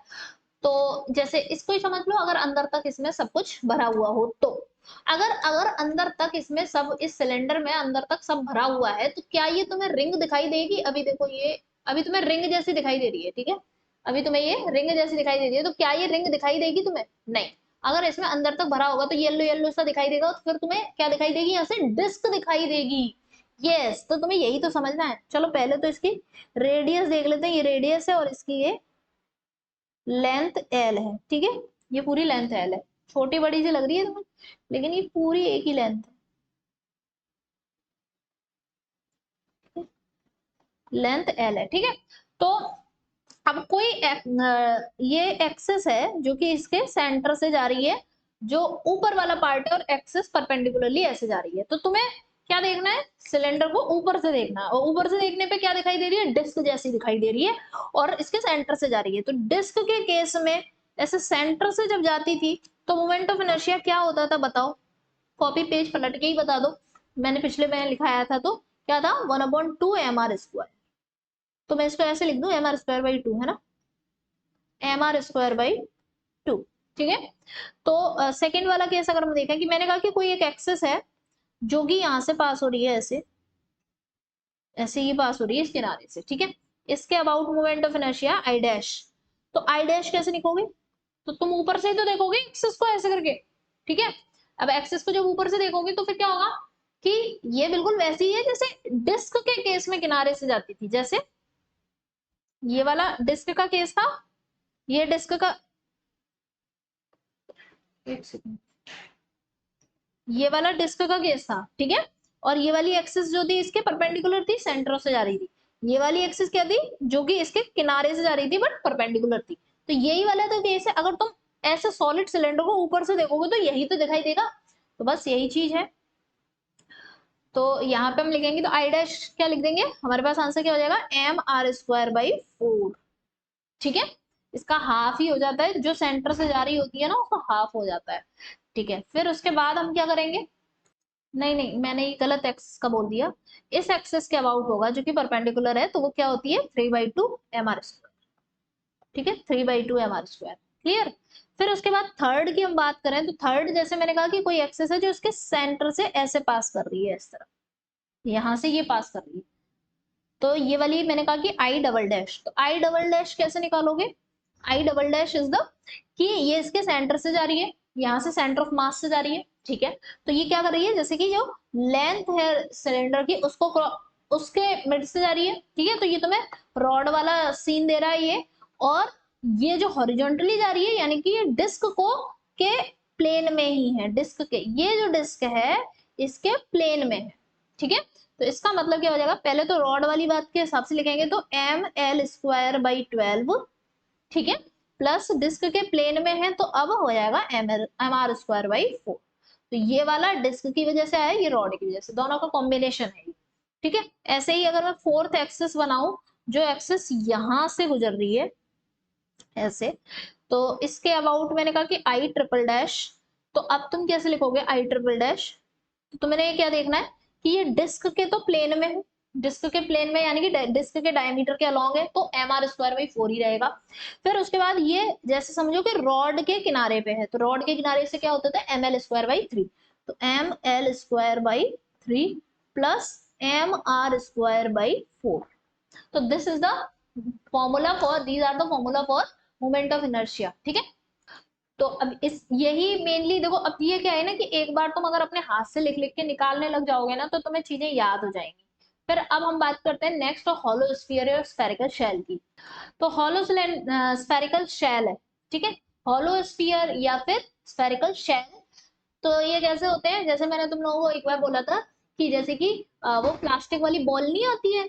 तो जैसे इसको ही समझ लो, अगर अंदर तक इसमें सब कुछ भरा हुआ हो तो, अगर अगर अंदर तक इसमें सब, इस सिलेंडर में अंदर तक सब भरा हुआ है तो क्या ये तुम्हें रिंग दिखाई देगी, अभी देखो ये अभी तुम्हें रिंग जैसी दिखाई दे रही है, ठीक है। अभी तुम्हें ये रिंग जैसी दिखाई दे रही है, तो क्या ये रिंग दिखाई देगी तुम्हें, नहीं। अगर इसमें अंदर तक भरा होगा तो येलो येलो सा दिखाई देगा, तो फिर तुम्हें क्या दिखाई देगी, यहाँ से डिस्क दिखाई देगी। यस, तो तुम्हें यही तो समझना है। चलो पहले तो इसकी रेडियस देख लेते हैं, ये रेडियस है और इसकी ये लेंथ एल है, ठीक है। ये पूरी लेंथ एल है, छोटी बड़ी सी लग रही है तुम्हें लेकिन ये पूरी एक ही लेंथ है, लेंथ एल है, ठीक है। तो अब कोई ये एक्सिस है जो कि इसके सेंटर से जा रही है, जो ऊपर वाला पार्ट है, और एक्सिस परपेंडिकुलरली ऐसे जा रही है। तो तुम्हें क्या देखना है, सिलेंडर को ऊपर से देखना है, और ऊपर से देखने पे क्या दिखाई दे रही है, डिस्क जैसी दिखाई दे रही है, और इसके सेंटर से जा रही है। तो डिस्क के केस में ऐसे सेंटर से जब जाती थी तो मोमेंट ऑफ इनर्शिया क्या होता था बताओ, कॉपी पेज पलट के ही बता दो, मैंने पिछले में लिखाया था तो क्या था, 1/2 mr²। तो मैं इसको ऐसे लिख दूं, mr²/2 है ना, mr²/2, ठीक है। तो सेकंड वाला केस अगर हम देखें कि मैंने कहा कि कोई एक एक्सिस है जो कि यहाँ से पास हो रही है, ऐसे ऐसे ही पास हो रही है इस किनारे से, ठीक है। इसके about moment of inertia I dash. तो आई डैश कैसे लिखोगे, तो तुम ऊपर से ही तो देखोगे एक्सिस को ऐसे करके, ठीक है। अब एक्सिस को जब ऊपर से देखोगे तो फिर क्या होगा कि ये बिल्कुल वैसी ही है जैसे डिस्क के केस में किनारे से जाती थी, जैसे ये वाला डिस्क का केस था, ये डिस्क का, एक सेकंड, ये वाला डिस्क का केस था, ठीक है। और ये वाली एक्सिस जो थी इसके परपेंडिकुलर थी, सेंटर से जा रही थी। ये वाली एक्सिस क्या थी, जो कि इसके किनारे से जा रही थी बट परपेंडिकुलर थी। तो यही वाला तो केस है, अगर तुम ऐसे सॉलिड सिलेंडर को ऊपर से देखोगे तो यही तो दिखाई देगा। तो बस यही चीज है। तो यहाँ पे हम लिखेंगे तो आई डैश क्या लिख देंगे, हमारे पास आंसर क्या हो जाएगा, mr²/4, ठीक है। इसका हाफ ही हो जाता है, जो सेंटर से जा रही होती है ना उसका हाफ हो जाता है, ठीक है। फिर उसके बाद हम क्या करेंगे, नहीं नहीं मैंने ये गलत एक्सिस का बोल दिया, इस एक्सिस के अबाउट होगा जो कि परपेंडिकुलर है, तो वो क्या होती है 3/2 mr², ठीक है, 3/2 mr², क्लियर। फिर उसके बाद थर्ड की हम बात करें तो थर्ड जैसे मैंने कहा कि कोई एक्सिस है जो उसके सेंटर से ऐसे पास कर रही है, इस तरह यहां से ये पास कर रही है। तो ये वाली मैंने कहा कि आई डबल डैश, तो आई डबल डैश कैसे निकालोगे, I double dash is the कि ये इसके सेंटर से जा रही है, यहाँ से सेंटर ऑफ मास से जा रही है, ठीक है। तो ये क्या कर रही है, जैसे कि जो लेंथ है सिलेंडर की उसको उसके मिड से जा रही है, ठीक है। तो ये तुम्हें रॉड वाला सीन दे रहा है ये, और ये जो हॉरिजॉन्टली जा रही है यानी कि ये डिस्क को के प्लेन में ही है, डिस्क के, ये जो डिस्क है इसके प्लेन में है, ठीक है। तो इसका मतलब क्या हो जाएगा, पहले तो रॉड वाली बात के हिसाब से लिखेंगे तो ml²/12, ठीक है, प्लस डिस्क के प्लेन में है तो अब हो जाएगा mr²/4। तो ये वाला डिस्क की वजह से आया, ये रॉड की वजह से, दोनों का कॉम्बिनेशन है, ठीक है। ऐसे ही अगर मैं फोर्थ एक्सिस बनाऊं, जो एक्सिस यहां से गुजर रही है ऐसे, तो इसके अबाउट मैंने कहा कि आई ट्रिपल डैश। तो अब तुम कैसे लिखोगे आई ट्रिपल डैश, तो तुम्हें ये क्या देखना है कि ये डिस्क के तो प्लेन में है, डिस्क के प्लेन में यानी कि डिस्क के डायमीटर के अलॉन्ग है, तो mr²/4 ही रहेगा। फिर उसके बाद ये जैसे समझो कि रॉड के किनारे पे है, तो रॉड के किनारे से क्या होता था ml²/3, तो ml²/3 प्लस mr²/4। तो this is the formula for, these are the formula for moment of inertia, ठीक है। तो अब इस यही मेनली देखो, अब ये क्या है ना कि एक बार तुम अगर अपने हाथ से लिख लिख के निकालने लग जाओगे ना तो तुम्हें चीजें याद हो जाएंगी। फिर अब हम बात करते हैं नेक्स्ट हॉलो स्फीयर और स्फेरिकल शेल की। तो हॉलो स्फेरिकल शेल है, ठीक है, हॉलो स्फीयर या फिर स्फेरिकल शेल। तो ये कैसे होते हैं, जैसे मैंने तुम लोगों को एक बार बोला था कि जैसे कि वो प्लास्टिक वाली बॉल नहीं आती है,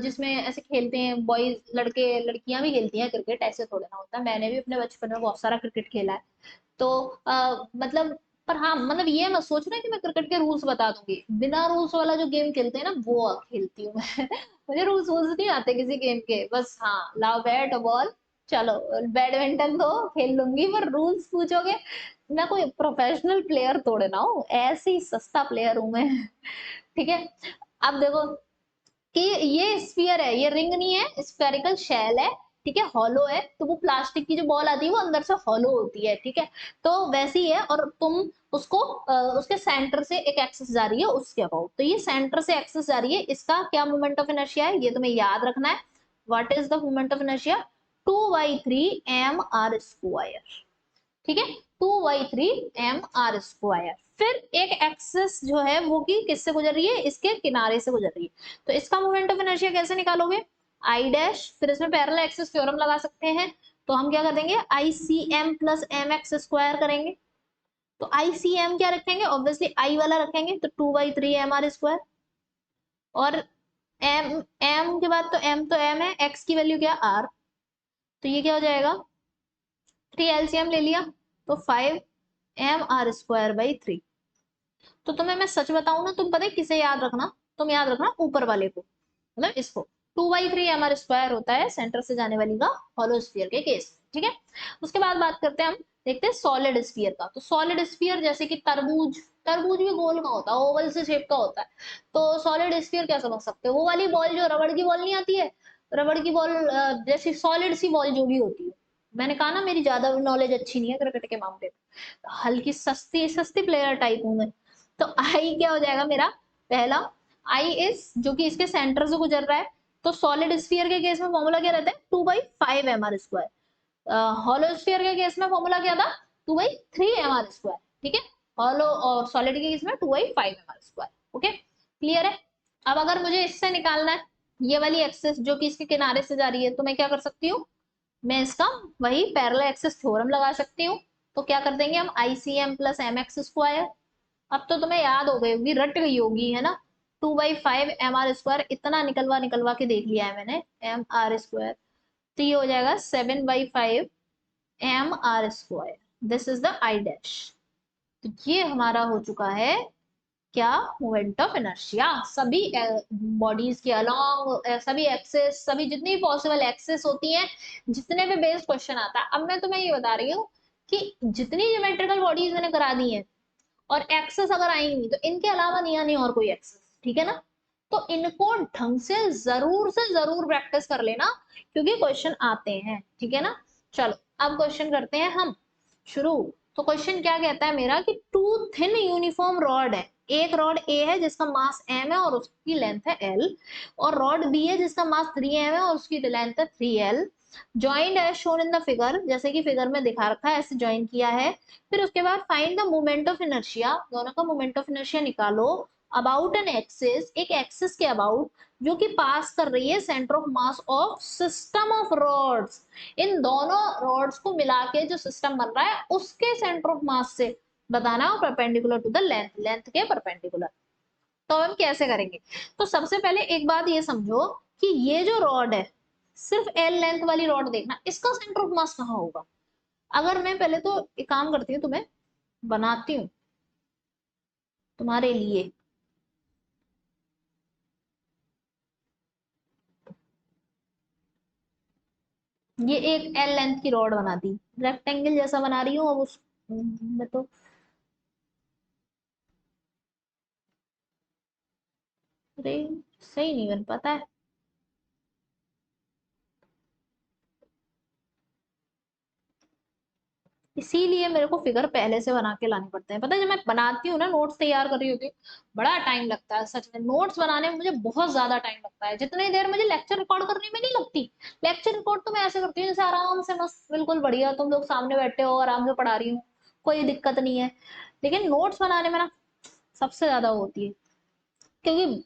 जिसमें ऐसे खेलते हैं बॉयज, लड़के लड़कियां भी खेलती हैं क्रिकेट, ऐसे थोड़ा ना होता है। मैंने भी अपने बचपन में बहुत सारा क्रिकेट खेला है। तो मतलब, पर हाँ मतलब ये मत सोचना कि मैं क्रिकेट के रूल्स बता दूंगी। बिना रूल्स वाला जो गेम खेलते हैं ना वो खेलती हूँ मैं। मुझे रूल्स वूल्स नहीं आते किसी गेम के, बस हाँ लाओ बैट बॉल, चलो बैडमिंटन तो खेल लूंगी, पर रूल्स पूछोगे, मैं कोई प्रोफेशनल प्लेयर थोड़े ना हूँ, ऐसे ही सस्ता प्लेयर हूँ मैं। ठीक है। अब देखो कि ये स्फीयर है, ये रिंग नहीं है, स्फेरिकल शेल है, ठीक है, हॉलो है। तो वो प्लास्टिक की जो बॉल आती है वो अंदर से हॉलो होती है, ठीक है। तो वैसी है, और तुम उसको उसके सेंटर से एक एक्सिस जा रही है उसके अबाउट, तो ये सेंटर से एक्सिस जा रही है, इसका क्या मोमेंट ऑफ इनर्शिया है ये तुम्हें याद रखना है। What is the moment of inertia? 2/3 mr², ठीक है, 2/3 mr²। फिर एक एक्सिस जो है वो की किससे गुजर रही है, इसके किनारे से गुजर रही है। तो इसका मोमेंट ऑफ इनर्शिया कैसे निकालोगे? आई डैश, फिर इसमें पैरेलल एक्सिस थ्योरम लगा सकते हैं। तो हम क्या कर देंगे, I C M plus M X square करेंगे। तो आई सी एम क्या रखेंगे, ऑब्वियसली आई वाला रखेंगे, तो 2/3 mr²। और एम, एम के बाद तो एम है, एक्स की वैल्यू क्या, आर। तो ये क्या हो जाएगा, 3 LCM ले लिया, तो 5 mr²/3। तो तुम्हें मैं सच बताऊं ना, तुम पता है किसे याद रखना, तुम याद रखना ऊपर वाले को, मतलब इसको। 2/3 mr² होता है सेंटर से जाने वाली का हॉलो स्फीयर के केस में, ठीक है। उसके बाद बात करते हैं हम, देखते हैं सॉलिड स्फीयर का। तो सॉलिड स्फीयर जैसे कि तरबूज, तरबूज भी गोल का होता है, ओवल से शेप का होता है। तो सॉलिड स्फीयर क्या समझ सकते हो, वो वाली बॉल जो रबड़ की बॉल नहीं आती है, रबड़ की बॉल जैसी सॉलिड सी बॉल जो भी होती है। मैंने कहा ना मेरी ज्यादा नॉलेज अच्छी नहीं है क्रिकेट के मामले में, हल्की सस्ती सस्ती प्लेयर टाइप हूं मैं। तो आई क्या हो जाएगा मेरा, पहला आई इज जो कि इसके सेंटर से गुजर रहा है। तो सॉलिड स्फीयर के केस में फॉर्मूला क्या रहता है, 2/5 mr²। हॉलो स्फीयर के केस में फॉर्मूला क्या था, 2/3 mr², ठीक है। हॉलो और सॉलिड के केस में 2/5 mr²। ओके, क्लियर है। अब अगर मुझे इससे निकालना है ये वाली एक्सिस जो कि इसके किनारे से जा रही है, तो मैं क्या कर सकती हूँ, मैं इसका वही पैरेलल एक्सिस थ्योरम लगा सकती हूँ। तो क्या कर देंगे हम, I C M plus M X square. अब तो तुम्हें याद हो गई होगी, रट गई होगी, है ना। 2/5 mr², इतना निकलवा निकलवा के देख लिया है मैंने, mr²। तो ये हो जाएगा 7/5 mr²। This is the I dash. तो ये हमारा हो चुका है क्या, मोमेंट ऑफ इनर्शिया, सभी बॉडीज के अलोंग, सभी एक्सेस, सभी जितनी पॉसिबल एक्सेस होती हैं, जितने पे बेस्ड क्वेश्चन आता है। अब मैं तुम्हें ये बता रही हूँ कि जितनी ज्योमेट्रिकल बॉडीज मैंने करा दी है और एक्सेस अगर आएंगी तो इनके अलावा नहीं आनी और कोई एक्सेस, ठीक है ना। तो इनको ढंग से जरूर प्रैक्टिस कर लेना, क्योंकि क्वेश्चन आते हैं, ठीक है ना। चलो अब क्वेश्चन करते हैं हम शुरू। तो क्वेश्चन क्या कहता है मेरा कि टू थिन यूनिफॉर्म रॉड है, एक रॉड ए है जिसका मास m है और उसकी लेंथ है l, और रॉड बी है जिसका मास 3m है और उसकी लेंथ है 3l। Joint as shown in the figure, जैसे कि फिगर में दिखा रखा है, ऐसे ज्वाइन किया है। फिर उसके बाद find the moment of inertia, दोनों का मोमेंट ऑफ इनर्शिया निकालो अबाउट एन एक्सिस, एक एक्सिस के अबाउट जो कि पास कर रही है centre of mass of system of rods. इन दोनों रॉड्स को मिला के जो सिस्टम बन रहा है उसके सेंटर ऑफ मास से बताना है, perpendicular to the length, length के परपेंडिकुलर। तो हम कैसे करेंगे, तो सबसे पहले एक बात ये समझो कि ये जो रॉड है, सिर्फ एल लेंथ वाली रॉड देखना, इसका सेंटर ऑफ मास कहाँ होगा। अगर मैं पहले तो एक काम करती हूँ, तुम्हें बनाती हूँ तुम्हारे लिए। ये एक एल लेंथ की रॉड बना दी, रेक्टेंगल जैसा बना रही हूँ। अब उस मैं तो, अरे सही नहीं बन पाता है। इसीलिए मेरे को फिगर पहले से बना के लाने पड़ते हैं, पता है जब मैं बनाती हूँ ना, नोट्स तैयार कर रही होती हूँ, बड़ा टाइम लगता है सच में, नोट्स बनाने में मुझे बहुत ज्यादा टाइम लगता है, जितनी देर मुझे लेक्चर रिकॉर्ड करने में नहीं लगती। लेक्चर रिकॉर्ड तो मैं ऐसे करती हूँ जैसे आराम से मस्त बिल्कुल बढ़िया तुम लोग सामने बैठे हो, आराम से पढ़ा रही हूँ, कोई दिक्कत नहीं है। लेकिन नोट्स बनाने में ना सबसे ज्यादा होती है, क्योंकि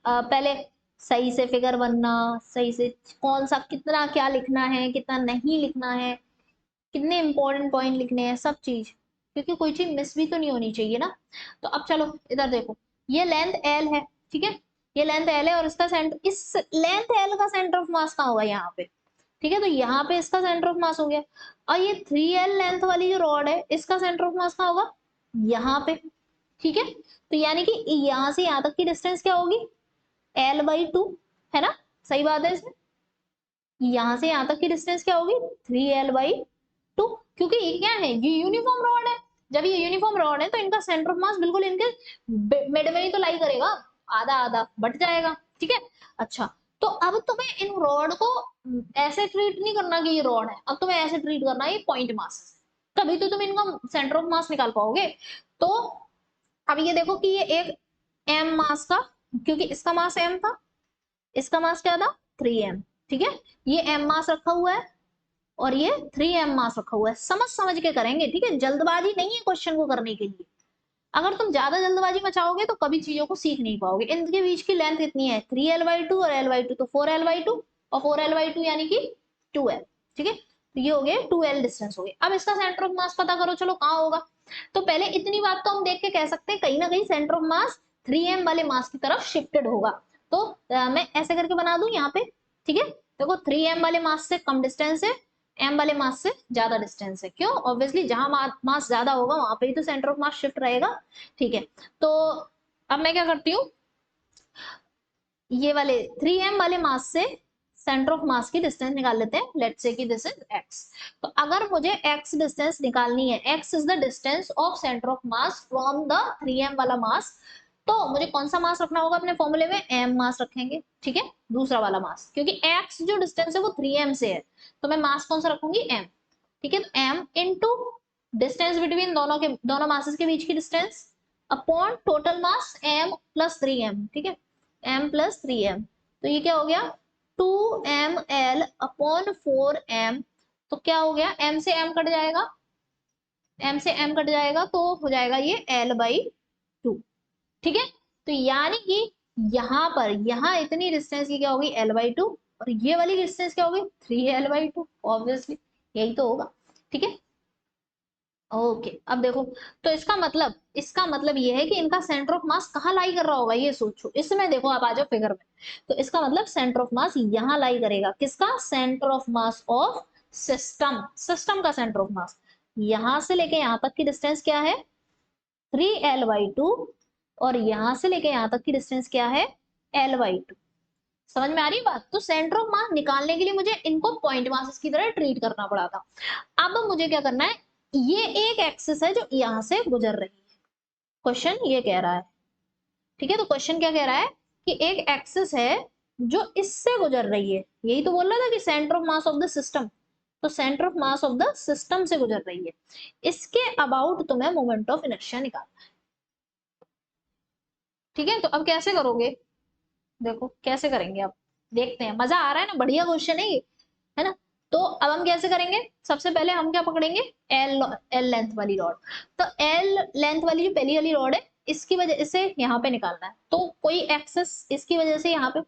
पहले सही से फिगर बनना, सही से कौन सा कितना क्या लिखना है, कितना नहीं लिखना है, कितने इंपॉर्टेंट पॉइंट लिखने हैं, सब चीज। क्योंकि कोई चीज मिस भी तो नहीं होनी चाहिए ना। तो अब चलो इधर देखो, ये लेंथ एल है, ठीक है, ये लेंथ एल है और इसका सेंटर, इस लेंथ एल का सेंटर ऑफ मास कहाँ होगा, यहाँ पे, ठीक है, तो यहाँ पे इसका सेंटर ऑफ मास हो गया। और ये 3L लेंथ वाली जो रॉड है, इसका सेंटर ऑफ मास कहाँ होगा, यहाँ पे, ठीक है। तो यानी कि यहाँ से यहाँ तक की डिस्टेंस क्या होगी, L/2, है ना, सही बात है इसमें, यहाँ से यहाँ तक की डिस्टेंस क्या होगी, 3L/2, क्योंकि ये क्या है, ये यूनिफॉर्म रॉड है। जब ये यूनिफॉर्म रॉड है तो इनका सेंटर ऑफ मास बिल्कुल इनके मिड में ही तो लाई करेगा, आधा आधा बट जाएगा, ठीक है। अच्छा, तो अब तुम्हें इन रॉड को ऐसे ट्रीट नहीं करना कि ये रॉड है, अब तुम्हें ऐसे ट्रीट करना है ये पॉइंट मास, तभी तो तुम इनका सेंटर ऑफ मास निकाल पाओगे। तो अब ये देखो कि ये एक m मास का, क्योंकि इसका मास m था, इसका मास क्या था, 3m, ठीक है, ये m मास रखा हुआ है और ये 3m मास रखा हुआ है, समझ समझ के करेंगे, ठीक है, जल्दबाजी नहीं है क्वेश्चन को करने के लिए। अगर तुम ज्यादा जल्दबाजी मचाओगे तो कभी चीजों को सीख नहीं पाओगे। इनके बीच की लेंथ इतनी है 3L/2 और L/2 तो 4L/2, और 4L/2 यानी कि 2L, ठीक है, तो ये हो गए 2L डिस्टेंस हो गए। अब इसका सेंटर ऑफ मास पता करो, चलो कहाँ होगा। तो पहले इतनी बात तो हम देख के कह सकते हैं कहीं ना कहीं सेंटर ऑफ मास 3m वाले मास की तरफ शिफ्टेड होगा। तो मैं ऐसे करके बना दूं यहाँ पे, ठीक है, देखो 3m वाले मास से कम डिस्टेंस है, m वाले मास से ज्यादा डिस्टेंस है, क्यों, ऑब्वियसली जहां मास ज्यादा होगा वहां पे ही तो सेंटर ऑफ मास शिफ्ट रहेगा, ठीक है। तो अब मैं क्या करती हूँ, ये वाले 3m वाले मास से सेंटर ऑफ मास की डिस्टेंस निकाल लेते हैं, लेट्स से कि दिस इज x। तो अगर मुझे x डिस्टेंस निकालनी है, x is the distance of centre of mass from the 3m वाला मास, तो मुझे कौन सा मास रखना होगा अपने फॉर्मूले में, m मास रखेंगे, ठीक है, दूसरा वाला मास, क्योंकि x जो डिस्टेंस है वो 3m से है, तो मैं मास कौन सा रखूंगी, m, ठीक है, तो m इंटू डिस्टेंस बिटवीन दोनों मासेस के बीच की distance upon total mass m plus 3m, ठीक है, m+3m, तो ये क्या हो गया 2ml अपॉन 4m, तो क्या हो गया, m से m कट जाएगा, m से m कट जाएगा तो हो जाएगा ये L/2, ठीक है। तो यानी कि यहाँ पर, यहाँ इतनी डिस्टेंस की क्या होगी, L/2, और ये वाली डिस्टेंस क्या होगी, 3L/2, ऑब्वियसली यही तो होगा, ठीक है। ओके, अब देखो, तो इसका मतलब ये है कि इनका सेंटर ऑफ मास कहाँ लाई कर रहा होगा, ये सोचो, इसमें देखो आप आ जाओ फिगर में, तो इसका मतलब सेंटर ऑफ मास यहाँ लाई करेगा, किसका, centre of mass of system का सेंटर ऑफ मास, यहां से लेके यहां तक की डिस्टेंस क्या है, 3L/2, और यहां से लेके यहां तक की डिस्टेंस क्या है, L/2, समझ में आ रही बात। तो सेंटर ऑफ मास निकालने के लिए मुझे इनको पॉइंट मासेस की तरह ट्रीट करना पड़ा था। अब मुझे क्या करना है, ये एक एक्सिस है जो यहां से गुजर रही है, क्वेश्चन ये कह रहा है, ठीक है, तो क्वेश्चन क्या कह रहा है कि एक एक्सिस है जो इससे गुजर रही है, यही तो बोल रहा था कि centre of mass of the system, तो centre of mass of the system से गुजर रही है, इसके अबाउट तुम्हें मोमेंट ऑफ इनर्शिया निकालना है, ठीक है। तो अब कैसे करोगे, देखो कैसे करेंगे, अब देखते हैं, मजा आ रहा है ना, बढ़िया क्वेश्चन है ये, है ना। तो अब हम कैसे करेंगे, सबसे पहले हम क्या पकड़ेंगे, एल एल लेंथ वाली रॉड, तो एल लेंथ वाली जो पहली वाली रॉड है, इसकी वजह से यहाँ पे निकालना है, तो कोई एक्सेस इसकी वजह से यहाँ पे,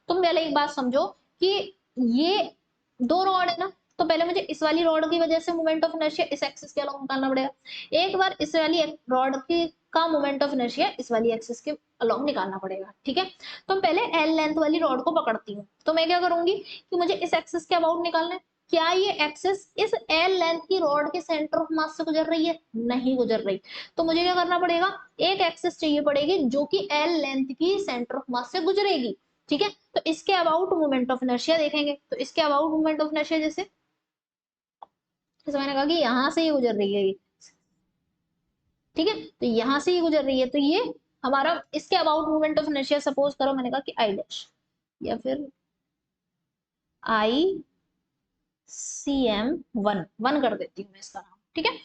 तुम पहले एक बात समझो कि ये दो रॉड है ना, तो पहले मुझे इस वाली रॉड की वजह से मोमेंट ऑफ इनर्शिया इस एक्सिस के अलोंग निकालना पड़ेगा, एक बार इस वाली रॉड की का मोमेंट ऑफ इनर्शिया इस वाली एक्सिस के अलोंग निकालना पड़ेगा, ठीक है। तो मैं पहले एल लेंथ वाली रॉड को पकड़ती हूँ, तो मैं क्या करूंगी कि मुझे इस एक्सिस के अबाउट निकालना है, क्या ये एक्सिस इस एल लेंथ की रॉड के सेंटर ऑफ मास से गुजर रही है, नहीं गुजर रही, तो मुझे क्या करना पड़ेगा, एक एक्सिस चाहिए पड़ेगी जो कि एल लेंथ की सेंटर ऑफ मास से गुजरेगी, ठीक है। तो इसके अबाउट मोमेंट ऑफ इनर्शिया देखेंगे, तो इसके अबाउट मोमेंट ऑफ इनर्शिया जैसे मैंने कहा कि यहां से ही गुजर रही है ये, ठीक है, तो यहां से ही गुजर रही है, तो ये हमारा इसके about moment of inertia, suppose करो मैंने कहा कि आई डैश, या फिर ICM1 कर देती हूँ मैं इसका नाम, ठीक है।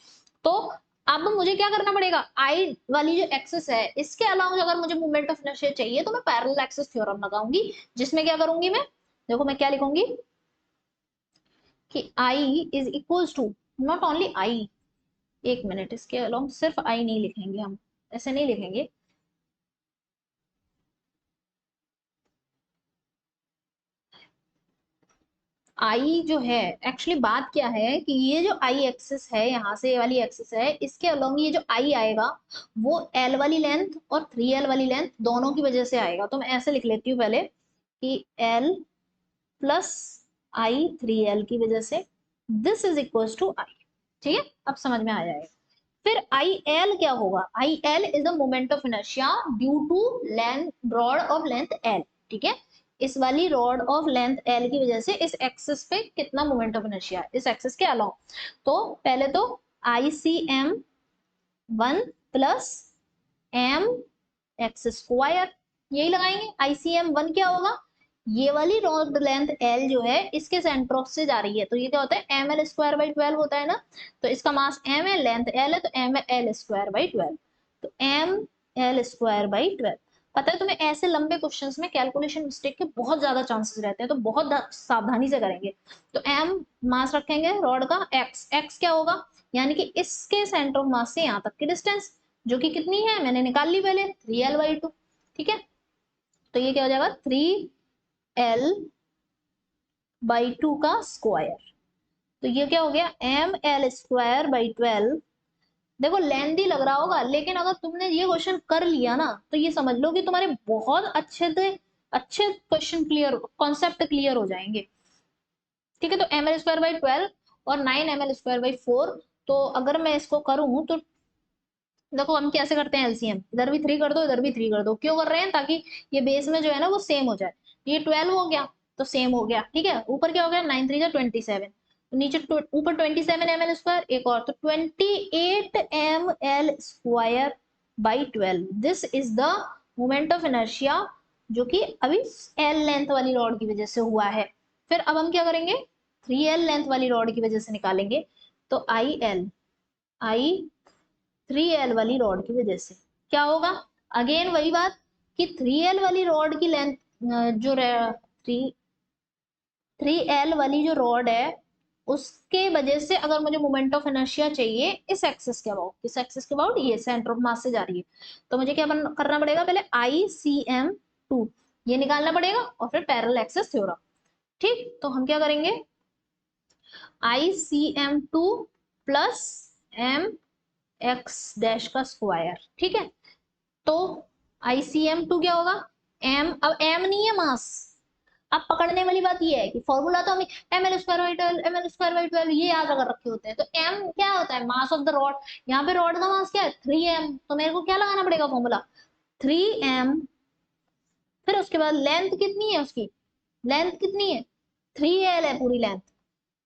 तो अब मुझे क्या करना पड़ेगा, आई वाली जो एक्सिस है इसके अलावा अगर मुझे मोमेंट ऑफ इनर्शिया चाहिए तो मैं पैरेलल एक्सिस थ्योरम लगाऊंगी, जिसमें क्या करूंगी मैं, देखो मैं क्या लिखूंगी कि I is equals to, not only I, एक मिनट, इसके अलोंग सिर्फ I नहीं लिखेंगे हम, ऐसे नहीं लिखेंगे, आई जो है, एक्चुअली बात क्या है कि ये जो आई एक्सिस है, यहाँ से ये वाली एक्सिस है, इसके अलोंग ये जो आई आएगा वो एल वाली लेंथ और 3l वाली लेंथ दोनों की वजह से आएगा। तो मैं ऐसे लिख लेती हूँ पहले कि एल प्लस आई 3l की वजह से, दिस इज इक्वल टू आई। ठीक है, अब समझ में आ जाएगा। फिर आई एल क्या होगा? I L is the moment of inertia due to length, rod of length L. ठीक है, इस वाली रॉड ऑफ लेंथ एल की वजह से इस एक्सिस पे कितना मोमेंट ऑफ इनर्शिया है, इस एक्सिस के अलोंग। तो पहले तो I C M 1 plus M X square, यही लगाएंगे। ICM1 क्या होगा? ये वाली रॉड लेंथ L जो है इसके सेंटर से जा रही है, तो ये क्या होता है ml स्क्वायर बाई 12 होता है ना। तो इसका मास m है, लेंथ L है, तो ml स्क्वायर बाई 12। तो ml स्क्वायर बाई 12। पता है तुम्हें, ऐसे लंबे क्वेश्चंस में कैलकुलेशन मिस्टेक के बहुत ज्यादा चांसेस रहते हैं, तो बहुत सावधानी से करेंगे। तो m मास रखेंगे रॉड का, x क्या होगा? यानी कि इसके सेंटर ऑफ मास से यहाँ तक की डिस्टेंस, जो कि कितनी है मैंने निकाल ली पहले, 3l/2। ठीक है, तो ये क्या हो जाएगा 3l/2 का स्क्वायर। तो ये क्या हो गया ml स्क्वायर बाई 12। देखो लेंथी लग रहा होगा, लेकिन अगर तुमने ये क्वेश्चन कर लिया ना तो ये समझ लो कि तुम्हारे बहुत अच्छे क्वेश्चन क्लियर, कॉन्सेप्ट क्लियर हो जाएंगे। ठीक है, तो ml स्क्वायर बाई 12 और 9ml स्क्वायर बाई 4। तो अगर मैं इसको करूं तो देखो हम कैसे करते हैं एलसीएम, इधर भी 3 कर दो, इधर भी 3 कर दो। क्यों कर रहे हैं? ताकि ये बेस में जो है ना वो सेम हो जाए। ये 12 हो गया तो सेम हो गया। ठीक है, ऊपर क्या हो गया 9 3 जा 27, तो नीचे ऊपर 27ml स्क्वायर, एक और तो 28ml square by 12। This is the moment of inertia जो कि अभी एल लेंथ वाली रॉड की वजह से हुआ है। फिर अब हम क्या करेंगे, 3l लेंथ वाली रॉड की वजह से निकालेंगे। तो आई 3l वाली रॉड की वजह से क्या होगा? अगेन वही बात कि 3l वाली रॉड की लेंथ जो 3l वाली जो रॉड है उसके वजह से अगर मुझे मोमेंट ऑफ इनर्शिया चाहिए इस एक्सिस के अबाउट, किस एक्सिस के अबाउट? ये सेंटर ऑफ मास से जा रही है। तो मुझे क्या करना पड़ेगा? पहले ICM2 ये निकालना पड़ेगा और फिर पैरेलल एक्सिस थ्योरम। ठीक, तो हम क्या करेंगे, ICM2 plus M X dash का स्क्वायर। ठीक है, तो ICM2 क्या होगा? m, अब m नहीं है मास। अब पकड़ने वाली बात ये है कि फॉर्मूला तो हम ml square by 12 ml square by 12 ये याद अगर रखे होते हैं। तो m क्या होता है? मास ऑफ द रॉड। यहाँ पे रॉड का मास क्या है? 3m। तो मेरे को क्या लगाना पड़ेगा फॉर्मूला? 3m। फिर उसके बाद लेंथ कितनी है उसकी? लेंथ कितनी है? 3l है पूरी लेंथ।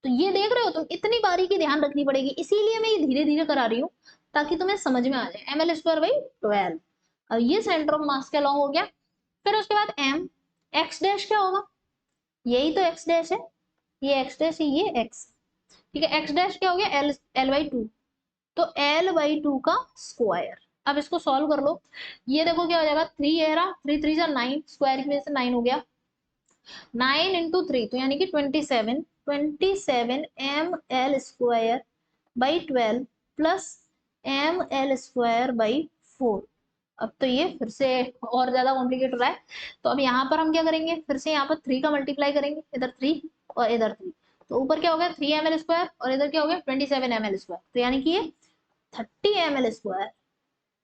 तो ये देख रहे हो तुम, इतनी बारीकी ध्यान रखनी पड़ेगी, इसीलिए मैं ये धीरे धीरे करा रही हूँ ताकि तुम्हें समझ में आ जाए। ml square by 12। अब ये सेंटर ऑफ मास के अलॉन्ग हो गया। फिर उसके बाद m, x डैश क्या होगा? यही तो x डैश है, ये x डैश है, ये x। ठीक है, x डैश क्या हो गया? l/2। तो l/2 का स्क्वायर। अब इसको सॉल्व कर लो। ये देखो क्या हो जाएगा, 3 है रहा, 3 3 जा 9, स्क्वायर की वजह से 9 हो गया। 9 इंटू 3 तो यानी कि 27, 27ml square by 12 plus ml square by 4। अब तो ये फिर से और ज्यादा कॉम्प्लिकेट हो रहा है। तो अब यहाँ पर हम क्या करेंगे, फिर से यहाँ पर 3 का मल्टीप्लाई करेंगे, इधर 3 और इधर 3। तो ऊपर क्या हो गया 3ml स्क्वायर और इधर क्या हो गया 27ml स्क्वायर। तो यानी कि ये 30ml स्क्वायर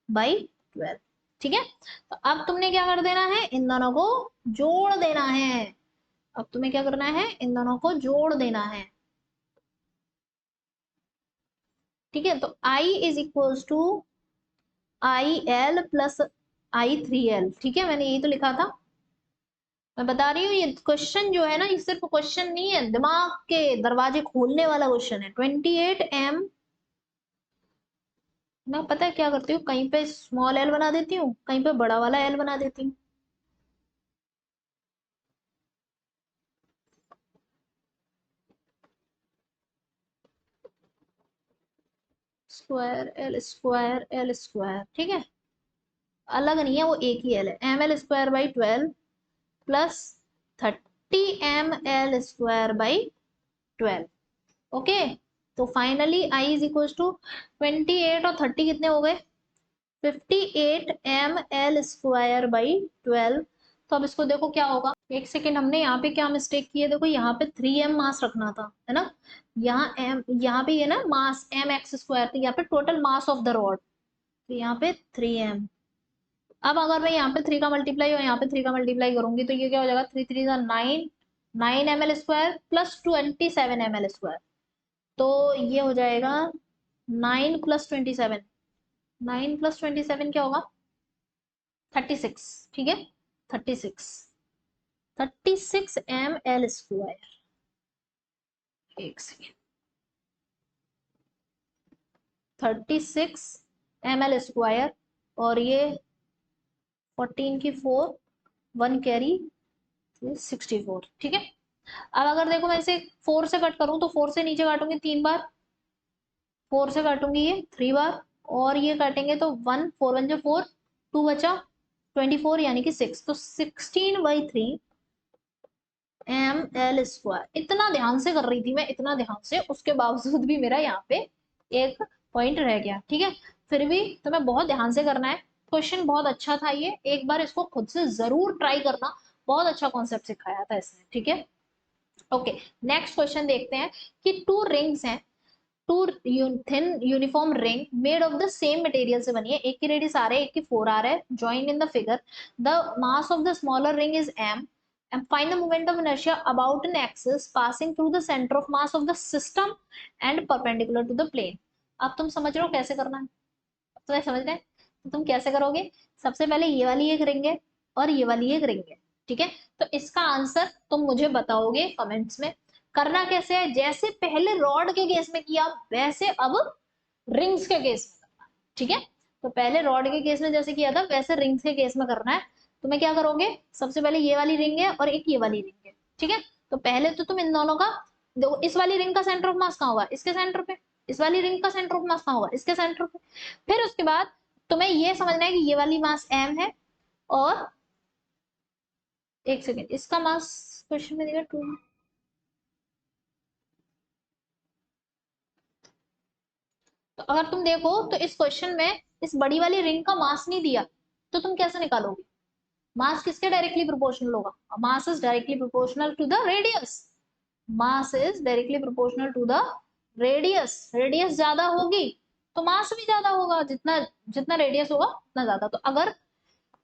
बाई 12। ठीक है, तो अब तुमने क्या कर देना है, इन दोनों को जोड़ देना है। अब तुम्हें क्या करना है, इन दोनों को जोड़ देना है। ठीक है, तो I is equals to IL plus I3L। ठीक है, मैंने यही तो लिखा था। मैं बता रही हूँ ये क्वेश्चन जो है ना, ये सिर्फ क्वेश्चन नहीं है, दिमाग के दरवाजे खोलने वाला क्वेश्चन है। 28m, मैं पता है क्या करती हूँ, कहीं पे स्मॉल l बना देती हूँ, कहीं पे बड़ा वाला l बना देती हूँ। Square L square L square. ठीक है, अलग नहीं है, वो एक ही l है। ml square by 12 plus 30ml square by 12। Okay, तो finally I is equal to 28 और 30 कितने हो गए? 58ml square by 12। तो अब इसको देखो क्या होगा, एक सेकेंड, हमने यहाँ पे क्या मिस्टेक की है, देखो यहाँ पे 3m मास रखना था, है ना। यहाँ m, यहाँ पे ये ना मास mx², तो यहाँ पे total mass of the rod, तो यहाँ पे 3m। अब अगर मैं यहाँ पे 3 का मल्टीप्लाई और यहाँ पे 3 का मल्टीप्लाई करूंगी तो ये क्या हो जाएगा, 3 3 का 9, 9 ml² प्लस 27 ml², तो ये हो जाएगा 9 प्लस 27, 9 प्लस 27 क्या होगा, 36, ठीक है, 36, 36 ml²। एक सेकेंड, 36 ml², और ये 14 की 4, 1 कैरी, 64, ठीक है। अब अगर देखो मैं इसे 4 से कट करूं तो 4 से नीचे काटूंगी 3 बार, 4 से काटूंगी ये 3 बार, और ये काटेंगे तो 1, 4 1 जो 4, 2 बचा 24 यानी कि 6, तो 16/3 ml²। इतना ध्यान से कर रही थी मैं, इतना ध्यान से, उसके बावजूद भी मेरा यहाँ पे एक पॉइंट रह गया, ठीक है। फिर भी तुम्हें बहुत ध्यान से करना है, क्वेश्चन बहुत अच्छा था ये, एक बार इसको खुद से जरूर ट्राई करना, बहुत अच्छा कॉन्सेप्ट सिखाया था इसने, ठीक है। ओके, नेक्स्ट क्वेश्चन देखते हैं कि टू रिंग्स हैं, two thin uniform ring made of the same material से बनी है, एक की रेडियस आर है, एक की 4r है, joined in the figure, the mass of the smaller ring is m, and find the moment of inertia about an axis passing through the center of mass of the system and perpendicular to the plane। अब तुम समझ रहे हो कैसे करना है, अब तुम्हें समझ रहे हैं, तो तुम कैसे करोगे, सबसे पहले ये वाली एक रिंग है और ये वाली एक रिंग है, ठीक है। तो इसका आंसर तुम मुझे बताओगे कमेंट्स में। करना कैसे है, जैसे पहले रॉड के केस में किया वैसे अब रिंग्स के केस में करना है, ठीक है। तो पहले रॉड के केस में जैसे किया था वैसे रिंग्स के केस में करना है। तुम्हें क्या करोगे, सबसे पहले ये वाली रिंग है और एक ये वाली रिंग है, ठीक है। तो पहले तो तुम इन दोनों का देखो, इस वाली रिंग का सेंटर ऑफ मास कहाँ होगा, इसके सेंटर पे, इस वाली रिंग का सेंटर ऑफ मास कहाँ होगा, इसके सेंटर पे। फिर उसके बाद तुम्हें ये समझना है कि ये वाली मास m है, और एक सेकेंड, इसका मास क्वेश्चन में दिया 2, तो अगर तुम देखो तो इस क्वेश्चन में इस बड़ी वाली रिंग का मास नहीं दिया, तो तुम कैसे निकालोगे, मास किसके डायरेक्टली प्रोपोर्शनल होगा, mass is directly proportional to the radius, mass is directly proportional to the radius, radius ज्यादा होगी तो मास भी ज्यादा होगा, जितना जितना रेडियस होगा उतना ज्यादा। तो अगर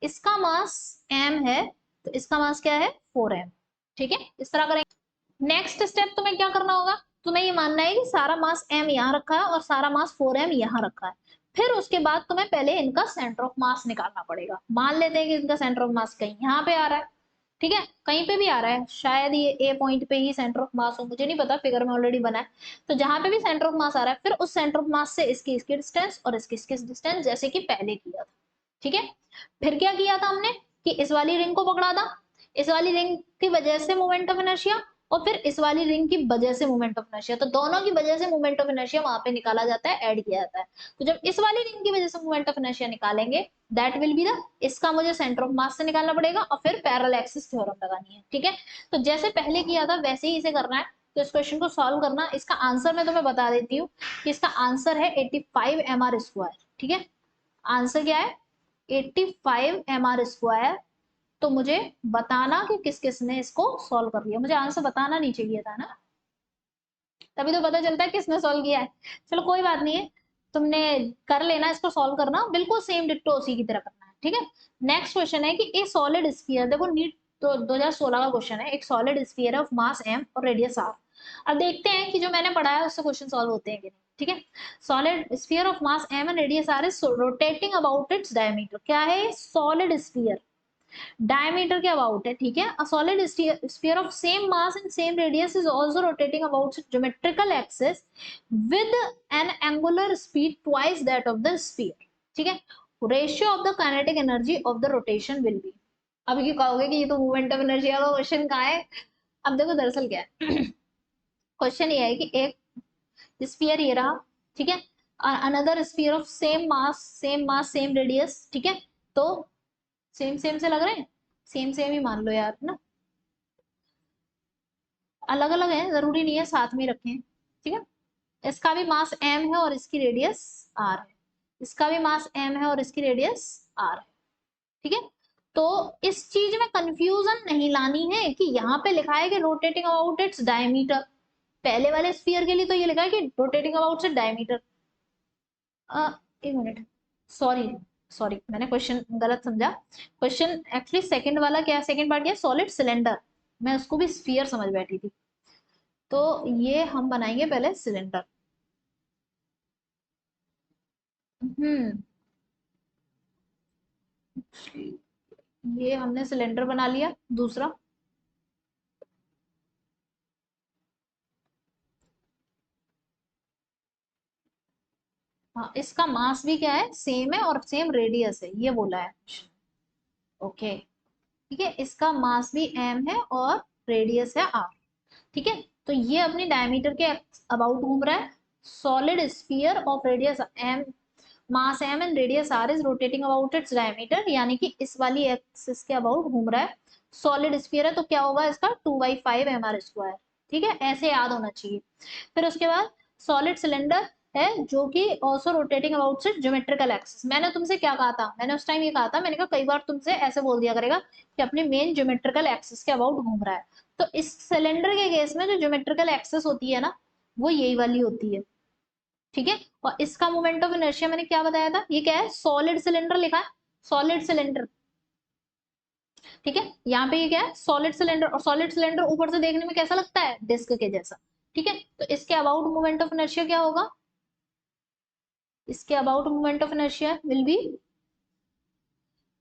इसका मास m है तो इसका मास क्या है, 4m, ठीक है, इस तरह करेंगे। नेक्स्ट स्टेप तुम्हें क्या करना होगा, तुम्हें ये मानना है कि सारा मास m यहाँ रखा है और सारा मास 4m यहाँ रखा है। फिर उसके बाद तुम्हें पहले इनका सेंटर ऑफ मास निकालना पड़ेगा। मान लेते हैं कि इनका सेंटर ऑफ मास कहीं यहाँ पे आ रहा है, ठीक है, कहीं पे भी आ रहा है, शायद ये ए पॉइंट पे ही सेंटर ऑफ मास हो, मुझे नहीं पता, फिगर में ऑलरेडी बना है। तो जहां पे भी सेंटर ऑफ मास आ रहा है, फिर उस सेंटर ऑफ मास से इसकी डिस्टेंस और इसकी डिस्टेंस, जैसे कि पहले किया था, ठीक है। फिर क्या किया था हमने कि इस वाली रिंग को पकड़ा था, इस वाली रिंग की वजह से मोमेंट ऑफ इनर्शिया, और फिर इस वाली रिंग की वजह से मोमेंट ऑफ इनर्शिया, तो दोनों की वजह से मोमेंट ऑफ इनर्शिया वहां पे निकाला जाता है, ऐड किया जाता है। तो जब इस वाली रिंग की वजह से मोमेंट ऑफ इनर्शिया निकालेंगे, दैट विल बी द, इसका मुझे सेंटर ऑफ मास से निकालना पड़ेगा और फिर पैरेलल एक्सिस थ्योरम लगानी है, ठीक है। तो जैसे पहले किया था वैसे ही इसे करना है। तो इस क्वेश्चन को सॉल्व करना, इसका आंसर मैं तुम्हें बता देती हूँ कि इसका आंसर है 85 mr², ठीक है। आंसर क्या है, 85 mr²। तो मुझे बताना कि किस किस ने इसको सॉल्व कर लिया, मुझे आंसर बताना नहीं चाहिए था ना, तभी तो पता चलता है किसने सॉल्व किया है। चलो कोई बात नहीं है, तुमने कर लेना, इसको सॉल्व करना बिल्कुल सेम डिट्टो उसी की तरह करना है, ठीक है। नेक्स्ट क्वेश्चन है कि ए सॉलिड स्फीयर, देखो नीट तो 2016 का क्वेश्चन है, एक solid sphere of mass m और रेडियस r। अब देखते हैं कि जो मैंने पढ़ा है उससे क्वेश्चन सॉल्व होते हैं कि नहीं, ठीक है। Solid sphere of mass m and radius r is rotating about its diameter, क्या है, सॉलिड स्फीयर डायमीटर के अबाउट है, ठीक है। A solid sphere of same mass and same radius is also rotating about geometrical axis with N angular speed twice that of the sphere, ठीक है। Ratio of the kinetic energy of the rotation will be. अब ये कहोगे कि ये तो movement of energy का question कहाँ है। अब देखो दरअसल क्या है, क्वेश्चन ये है कि एक स्फीयर ये रहा, ठीक है, another sphere of same mass same radius, ठीक है। तो सेम सेम से लग रहे हैं, सेम सेम ही मान लो यार ना, अलग अलग है, जरूरी नहीं है साथ में रखें, ठीक है। इसका भी मास m है और इसकी रेडियस r है, इसका भी मास m है और इसकी रेडियस r है, ठीक है। तो इस चीज में कंफ्यूजन नहीं लानी है कि यहाँ पे लिखा है कि रोटेटिंग अबाउट इट्स डायमीटर, पहले वाले स्फीयर के लिए तो ये लिखा है कि रोटेटिंग अबाउट इट्स डायमीटर। एक मिनट, सॉरी सॉरी, मैंने क्वेश्चन गलत समझा। क्वेश्चन एक्चुअली सेकंड वाला क्या, सेकंड पार्ट क्या, सॉलिड सिलेंडर, मैं उसको भी स्फीयर समझ बैठी थी। तो ये हम बनाएंगे पहले सिलेंडर। हम्म, ये हमने सिलेंडर बना लिया। दूसरा, हाँ, इसका मास भी क्या है, सेम है और सेम रेडियस है, ये बोला है। ओके, ठीक है, इसका मास भी एम है और रेडियस है आर। ठीक है, तो ये अपनी डायमीटर के अबाउट घूम रहा है। Solid sphere of radius M, mass M and radius R is rotating about its diameter, यानी कि इस वाली एक्सिस के अबाउट घूम रहा है। सॉलिड स्फीयर है तो क्या होगा इसका, 2/5 mr²। ठीक है, ऐसे याद होना चाहिए। फिर उसके बाद सॉलिड सिलेंडर है जो कि also rotating about it's geometrical axis. मैंने तुमसे क्या कहा था, मैंने उस टाइम ये कहा था, मैंने कहा कई बार तुमसे ऐसे बोल दिया करेगा कि अपने मेन ज्योमेट्रिकल एक्सिस के अबाउट घूम रहा है। तो इस सिलेंडर के केस में जो ज्योमेट्रिकल एक्सिस होती है ना, वो यही वाली होती है। ठीक है, और इसका मोमेंट ऑफ इनर्शिया मैंने क्या बताया था, ये क्या है, सॉलिड सिलेंडर लिखा है, सॉलिड सिलेंडर। ठीक है, यहाँ पे ये क्या है, सॉलिड सिलेंडर, और सॉलिड सिलेंडर ऊपर से देखने में कैसा लगता है, डिस्क के जैसा। ठीक है, तो इसके अबाउट मोमेंट ऑफ इनर्शिया क्या होगा, इसके about moment of inertia will be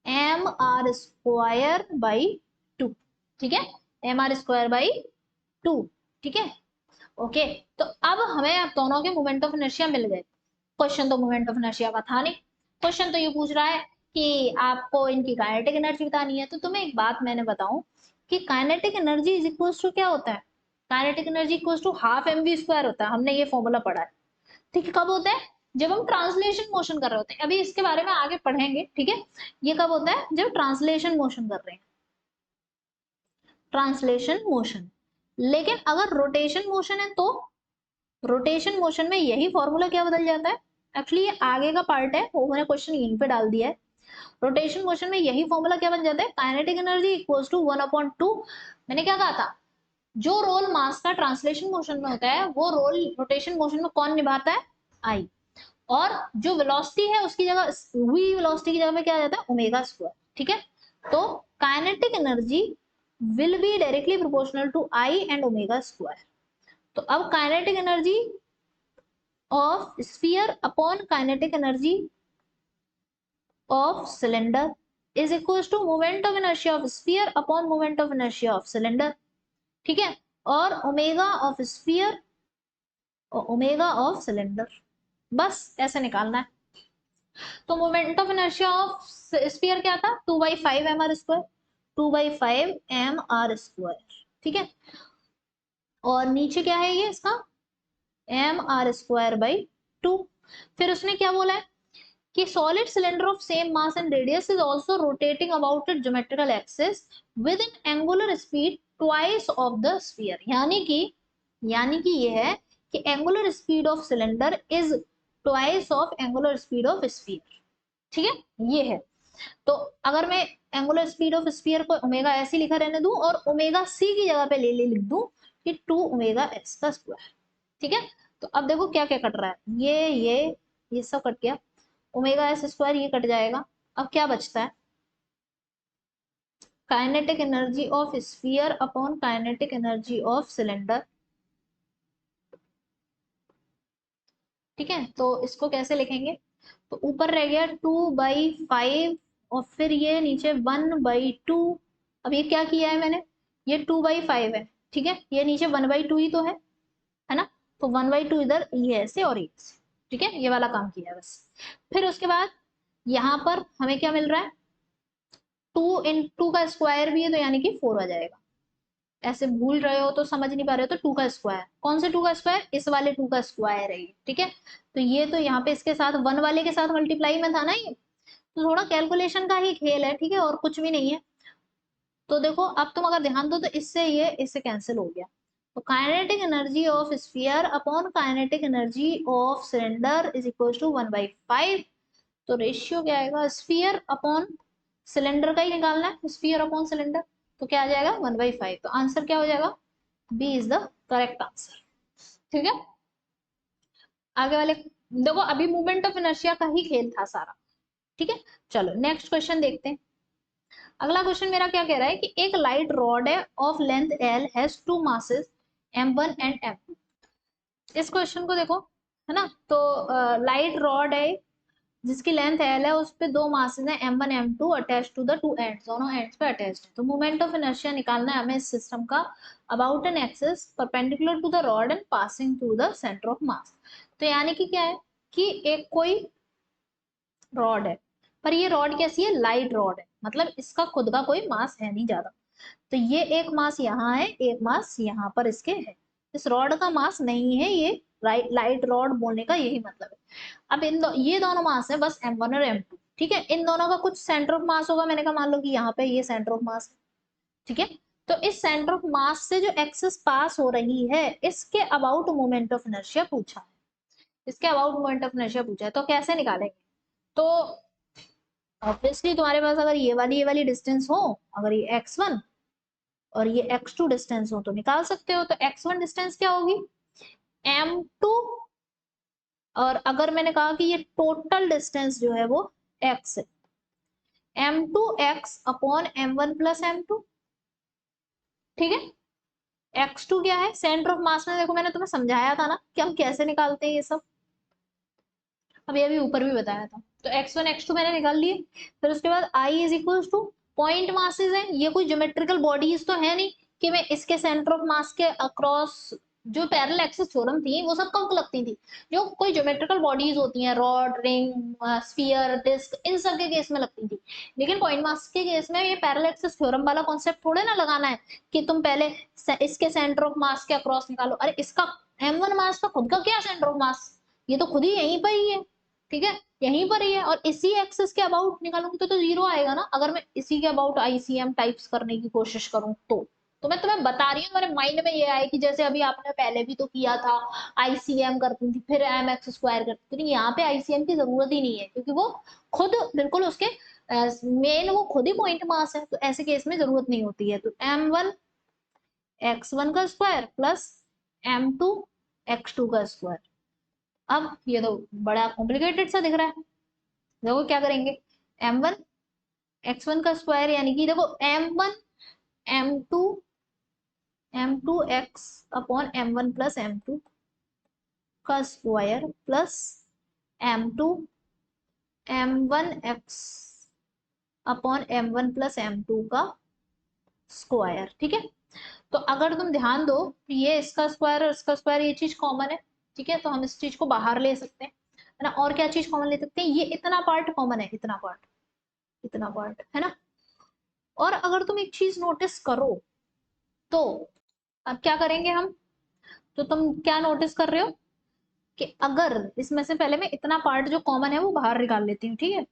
mr² by 2। ठीक है, mr²/2। ठीक है, ओके। तो अब हमें अब दोनों के मोमेंट ऑफ इनर्शिया मिल गए। क्वेश्चन तो मोमेंट ऑफ इनर्शिया का था नहीं, क्वेश्चन तो ये पूछ रहा है कि आपको इनकी काइनेटिक एनर्जी बतानी है। तो तुम्हें एक बात मैंने बताऊं कि kinetic energy is equal to क्या होता है, kinetic energy equal to half mv² होता है, हमने ये फॉर्मूला पढ़ा है। ठीक है, कब होता है, जब हम ट्रांसलेशन मोशन कर रहे होते हैं, अभी इसके बारे में आगे पढ़ेंगे। ठीक है, ये कब होता है, जब ट्रांसलेशन मोशन कर रहे हैं, ट्रांसलेशन मोशन। लेकिन अगर रोटेशन मोशन है तो रोटेशन मोशन में यही फॉर्मूला क्या बदल जाता है, एक्चुअली ये आगे का पार्ट है, वो मैंने क्वेश्चन यहीं पे डाल दिया है। रोटेशन मोशन में यही फॉर्मूला क्या बन जाता है, काइनेटिक एनर्जी इक्वल्स टू 1/2। मैंने क्या कहा था, जो रोल मास का ट्रांसलेशन मोशन में होता है वो रोल रोटेशन मोशन में कौन निभाता है, आई। और जो वेलोसिटी है उसकी जगह, वी वेलोसिटी की जगह में क्या आ जाता है, ओमेगा²। ठीक है, तो kinetic energy will be directly proportional to I and ओमेगा²। तो अब kinetic energy of sphere upon kinetic energy of cylinder is equal to moment of inertia of sphere upon moment of inertia of cylinder. ठीक है, और omega of sphere और omega of cylinder, बस ऐसे निकालना है। तो moment of inertia of sphere क्या था, 2/5 mr², 2/5 mr²। ठीक है, और नीचे क्या है ये इसका, mr²/2। फिर उसने क्या बोला है कि solid cylinder of same mass and radius is also rotating about it's geometrical axis with N angular speed twice of the sphere. यानी कि ये है कि angular speed of cylinder is twice of angular speed of sphere. ठीक है, ये है। तो अगर मैं एंगुलर स्पीड ऑफ स्फीयर को ओमेगा ऐसे लिखा रहने दूं और ओमेगा सी की जगह पे ले लिख दूं कि 2 ओमेगा s²। ठीक है, तो अब देखो क्या क्या कट रहा है, ये सब कट गया, ओमेगा s² ये कट जाएगा। अब क्या बचता है, kinetic energy of sphere upon kinetic energy of cylinder. ठीक है, तो इसको कैसे लिखेंगे, तो ऊपर रह गया 2/5 और फिर ये नीचे 1/2। अब ये क्या किया है मैंने, ये 2/5 है। ठीक है, ये नीचे 1/2 ही तो है ना, तो 1/2 इधर, ये ऐसे और ये ऐसे। ठीक है, ये वाला काम किया है बस। फिर उसके बाद यहाँ पर हमें क्या मिल रहा है, 2 का स्क्वायर भी है तो यानी कि 4 आ जाएगा। ऐसे भूल रहे हो तो समझ नहीं पा रहे हो तो 2 का स्क्वायर, कौन से 2 का स्क्वायर, इस वाले 2 का स्क्वायर है ये। ठीक है, तो ये तो यहाँ पे इसके साथ 1 वाले के साथ मल्टीप्लाई में था ना ये, तो थोड़ा कैलकुलेशन का ही खेल है। ठीक है, और कुछ भी नहीं है। तो देखो अब तुम अगर ध्यान दो तो इससे ये इससे कैंसिल हो गया। तो kinetic energy of sphere upon kinetic energy of cylinder is equal to 1/5। तो रेशियो क्या आएगा, स्फीयर अपॉन सिलेंडर का ही निकालना है, स्फीयर अपॉन सिलेंडर, तो क्या आ जाएगा 1/5। तो आंसर क्या हो जाएगा, B is the correct answer. ठीक है, आगे वाले देखो, अभी मूवमेंट ऑफ इनर्शिया का ही खेल था सारा। ठीक है, चलो नेक्स्ट क्वेश्चन देखते हैं। अगला क्वेश्चन मेरा क्या कह रहा है कि एक लाइट रॉड है of length L has two masses m1 and m2। इस क्वेश्चन को देखो, है ना, तो लाइट रॉड है जिसकी लेंथ एल है, उस पे दो मासेस हैं m1 m2 attach to the two ends, दोनों एंड्स पे अटैच्ड है। तो मोमेंट ऑफ इनर्शिया निकालना है हमें इस सिस्टम का about an axis perpendicular to the rod and passing through the centre of mass. तो यानी कि क्या है कि एक कोई रॉड है, पर ये रॉड कैसी है, लाइट रॉड है, मतलब इसका खुद का कोई मास है नहीं ज्यादा। तो ये एक मास यहाँ है, एक मास यहाँ पर इसके है, इस रॉड का मास नहीं है, ये लाइट रॉड बोलने का यही मतलब है। अब ये दोनों मास है बस m1 और m2। ठीक है, इन दोनों का कुछ सेंटर ऑफ मास होगा, मैंने कहा मान लो कि यहाँ पे ये सेंटर ऑफ मास है। ठीक है, तो इस सेंटर ऑफ मास से जो एक्सिस पास हो रही है, इसके अबाउट मोमेंट ऑफ इनर्शिया पूछा है, इसके अबाउट मोमेंट ऑफ इनर्शिया पूछा है, तो कैसे निकालेंगे। तो ऑब्वियसली तुम्हारे पास अगर ये वाली डिस्टेंस हो, अगर ये x1 और ये x2 डिस्टेंस हो तो निकाल सकते हो। तो x1 डिस्टेंस क्या होगी, m2, और अगर मैंने कहा कि ये टोटल डिस्टेंस जो है वो x है, m2x upon m1 plus m2। ठीक है, x2 क्या है, सेंटर ऑफ मास में देखो मैंने तुम्हें समझाया था ना कि हम कैसे निकालते हैं ये सब, अभी अभी ऊपर भी बताया था। तो x1 x2 मैंने निकाल लिए। फिर उसके बाद I is equal two point masses है, ये कोई ज्योमेट्रिकल बॉडीज तो है नहीं कि मैं इसके सेंटर ऑफ मास के अक्रॉस, जो पैरेलल एक्सिस थ्योरम थी वो सब कब लगती थी, जो कोई ज्योमेट्रिकल बॉडीज होती हैं, रॉड, रिंग, स्फीयर, डिस्क, इन सब के केस में लगती थी। लेकिन पॉइंट मास के केस में ये पैरेलल एक्सिस थ्योरम वाला कॉन्सेप्ट थोड़े ना लगाना है कि तुम पहले इसके सेंटर ऑफ मास के अक्रॉस निकालो। अरे इसका m1 मास का खुद का क्या सेंटर ऑफ मास, ये तो खुद ही यहीं पर ही है। ठीक है, यहीं पर ही है, और इसी एक्सिस के अबाउट निकालूंगी तो जीरो आएगा ना, अगर मैं इसी के अबाउट आईसीएम टाइप्स करने की कोशिश करूं तो मैं तुम्हें बता रही हूँ, मेरे माइंड में ये आए कि जैसे अभी आपने पहले भी तो किया था, आईसीएम करती थी फिर एम एक्स स्क्वायर करती थी, यहाँ पे आईसीएम की जरूरत ही नहीं है, क्योंकि वो खुद बिल्कुल उसके मेन वो खुद ही पॉइंट मास है, तो ऐसे केस में जरूरत नहीं होती है। तो m1 x1 का स्क्वायर प्लस m2 x2 का स्क्वायर। अब ये तो बड़ा कॉम्प्लिकेटेड सा दिख रहा है, देखो क्या करेंगे, m1 x1 का स्क्वायर यानी कि देखो m1 m2 x upon m1 plus m2 का square plus m2 m1 x upon m1 plus m2 का स्क्वायर। ठीक है, तो अगर तुम ध्यान दो, ये इसका स्क्वायर और इसका स्क्वायर ये चीज कॉमन है। ठीक है, तो हम इस चीज को बाहर ले सकते हैं, है ना। और क्या चीज कॉमन ले सकते हैं, ये इतना पार्ट कॉमन है, इतना पार्ट है ना। और अगर तुम एक चीज नोटिस करो, तो अब क्या करेंगे हम, तो तुम क्या नोटिस कर रहे हो कि अगर इसमें से पहले मैं इतना पार्ट जो कॉमन है वो बाहर निकाल लेती हूँ। ठीक है,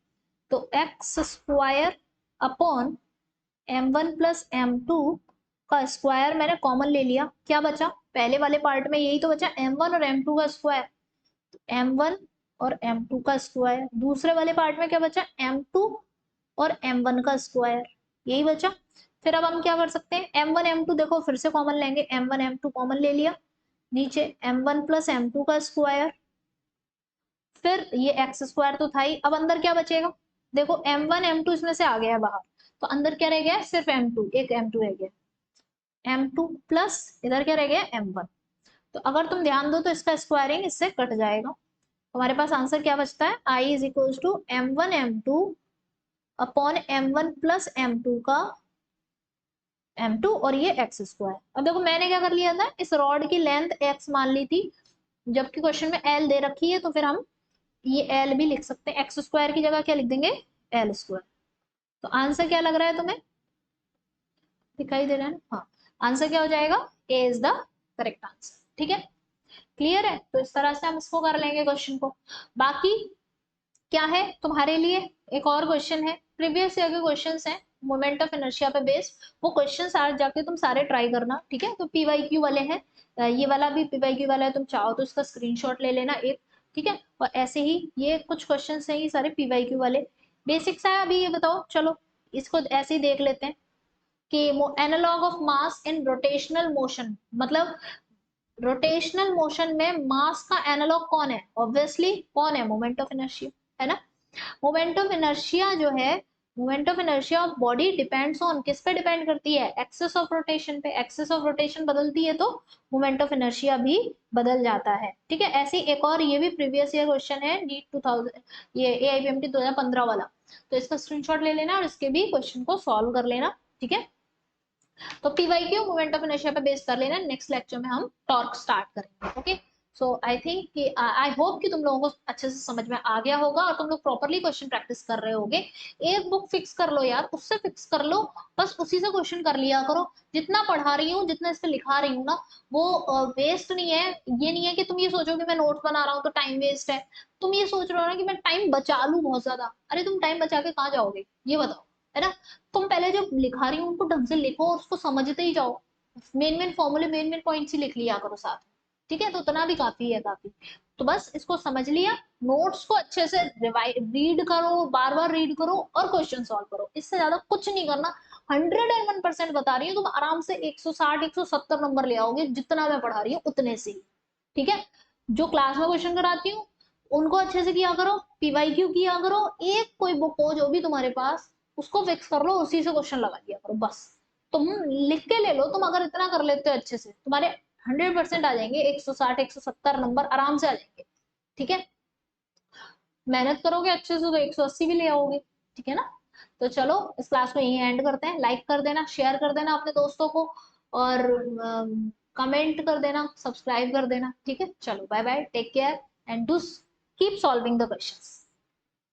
तो x square upon m1 plus m2 का स्क्वायर मैंने कॉमन ले लिया, क्या बचा, पहले वाले पार्ट में यही तो बचा m1 और m2 का स्क्वायर, m1 और m2 का स्क्वायर। दूसरे वाले पार्ट में क्या बचा, m2 और m1 का स्क्वायर, यही बचा। फिर अब हम क्या कर सकते हैं, m1 m2 देखो फिर से कॉमन लेंगे, m1 m2 कॉमन ले लिया, नीचे m1 प्लस m2 का स्क्वायर, फिर ये एक्स स्क्वायर तो था ही, अब अंदर क्या बचेगा, देखो m1 m2 इसमें से आ गया बाहर, तो अंदर क्या रह गया, सिर्फ m2, एक m2 रह गया, m2 प्लस इधर क्या रह गया m1। तो अगर तुम ध्यान दो तो इसका स्क्वायरिंग इससे कट जाएगा, हमारे पास आंसर क्या बचता है, I is equal to m1 m2 upon m1 plus m2 का m2 और ये एक्स स्क्वायर। अब देखो मैंने क्या कर लिया था, इस रॉड की लेंथ x मान ली थी, जबकि क्वेश्चन में l दे रखी है, तो फिर हम ये l भी लिख सकते हैं, एक्स स्क्वायर की जगह क्या लिख देंगे, l स्क्वायर। तो आंसर क्या लग रहा है तुम्हें, दिखाई दे रहा है ना, हाँ, आंसर क्या हो जाएगा, a is the correct answer. ठीक है, क्लियर है, तो इस तरह से हम इसको कर लेंगे क्वेश्चन को। बाकी क्या है तुम्हारे लिए, एक और क्वेश्चन है, प्रीवियस ईयर के क्वेश्चंस हैं मोमेंट ऑफ इनर्शिया पे बेस्ड, वो क्वेश्चंस आज जाके तुम सारे ट्राई करना। ठीक है, तो पीवाईक्यू वाले हैं, ये वाला भी पीवाईक्यू वाला है, तुम चाहो तो इसका स्क्रीनशॉट ले लेना एक। ठीक है, और ऐसे ही ये कुछ क्वेश्चंस हैं ये सारे पीवाईक्यू वाले, बेसिक्स है। अभी ये बताओ चलो, इसको ऐसे ही देख लेते हैं कि analog of mass in rotational motion, मतलब रोटेशनल मोशन में मास का एनालॉग कौन है? ऑब्वियसली कौन है? मोमेंट ऑफ इनर्शिया, है ना। मोमेंट ऑफ इनर्शिया जो है, moment of inertia of body depends on, किस पे डिपेंड करती है? एक्सेस ऑफ रोटेशन पे। एक्सेस ऑफ रोटेशन बदलती है तो मोमेंट ऑफ इनर्शिया भी बदल जाता है, ठीक है। ऐसी एक और, ये भी प्रीवियस ईयर क्वेश्चन है, नीट 2000, ये AIPMT 2015 वाला, तो इसका स्क्रीनशॉट ले लेना और इसके भी क्वेश्चन को सॉल्व कर लेना, ठीक है। तो पीवाईक्यू मोमेंट ऑफ इनर्शिया पे बेस कर लेना। नेक्स्ट लेक्चर में हम टॉर्क स्टार्ट करेंगे, ओके। सो आई थिंक कि आई होप कि तुम लोगों को अच्छे से समझ में आ गया होगा और तुम लोग प्रॉपरली क्वेश्चन प्रैक्टिस कर रहे होगे। एक बुक फिक्स कर लो यार, उससे फिक्स कर लो, बस उसी से क्वेश्चन कर लिया करो। जितना पढ़ा रही हूँ, जितना इस पे लिखा रही हूँ ना, वो वेस्ट नहीं है। ये नहीं है कि तुम ये सोचो कि मैं नोट्स बना रहा हूँ तो टाइम वेस्ट है। तुम ये सोच रहे हो ना कि मैं टाइम बचा लूं बहुत ज्यादा, अरे तुम टाइम बचा के कहाँ जाओगे ये बताओ, है ना। तुम पहले जो लिखा रही हो उनको ढंग से लिखो और उसको समझते ही जाओ। मेन मेन फॉर्मूले, मेन मेन पॉइंट्स ही लिख लिया करो साथ में, ठीक है। तो उतना भी काफी है, काफी। तो बस इसको समझ लिया, नोट्स को अच्छे से रीड करो, बार बार रीड करो और क्वेश्चन सॉल्व करो, इससे ज्यादा कुछ नहीं करना। 101% बता रही हूँ, तुम आराम से 160 170 नंबर ले आओगे, जितना मैं पढ़ा रही हूँ उतने से ही, ठीक है। जो क्लास में क्वेश्चन कराती हूँ उनको अच्छे से किया करो, पीवाईक्यू किया करो, एक कोई बुक हो जो भी तुम्हारे पास, उसको फिक्स कर लो, उसी से क्वेश्चन लगा दिया करो बस। तुम लिख के ले लो, तुम अगर इतना कर लेते हो अच्छे से, तुम्हारे 100% आ जाएंगे, 160 170 नंबर आराम से आ जाएंगे, ठीक है। मेहनत करोगे अच्छे से तो 180 भी ले आओगे, ठीक है ना। तो चलो इस क्लास को यहीं एंड करते हैं। लाइक कर देना, शेयर कर देना अपने दोस्तों को, और कमेंट कर देना, सब्सक्राइब कर देना, ठीक है। चलो bye bye, take care and do keep solving the questions.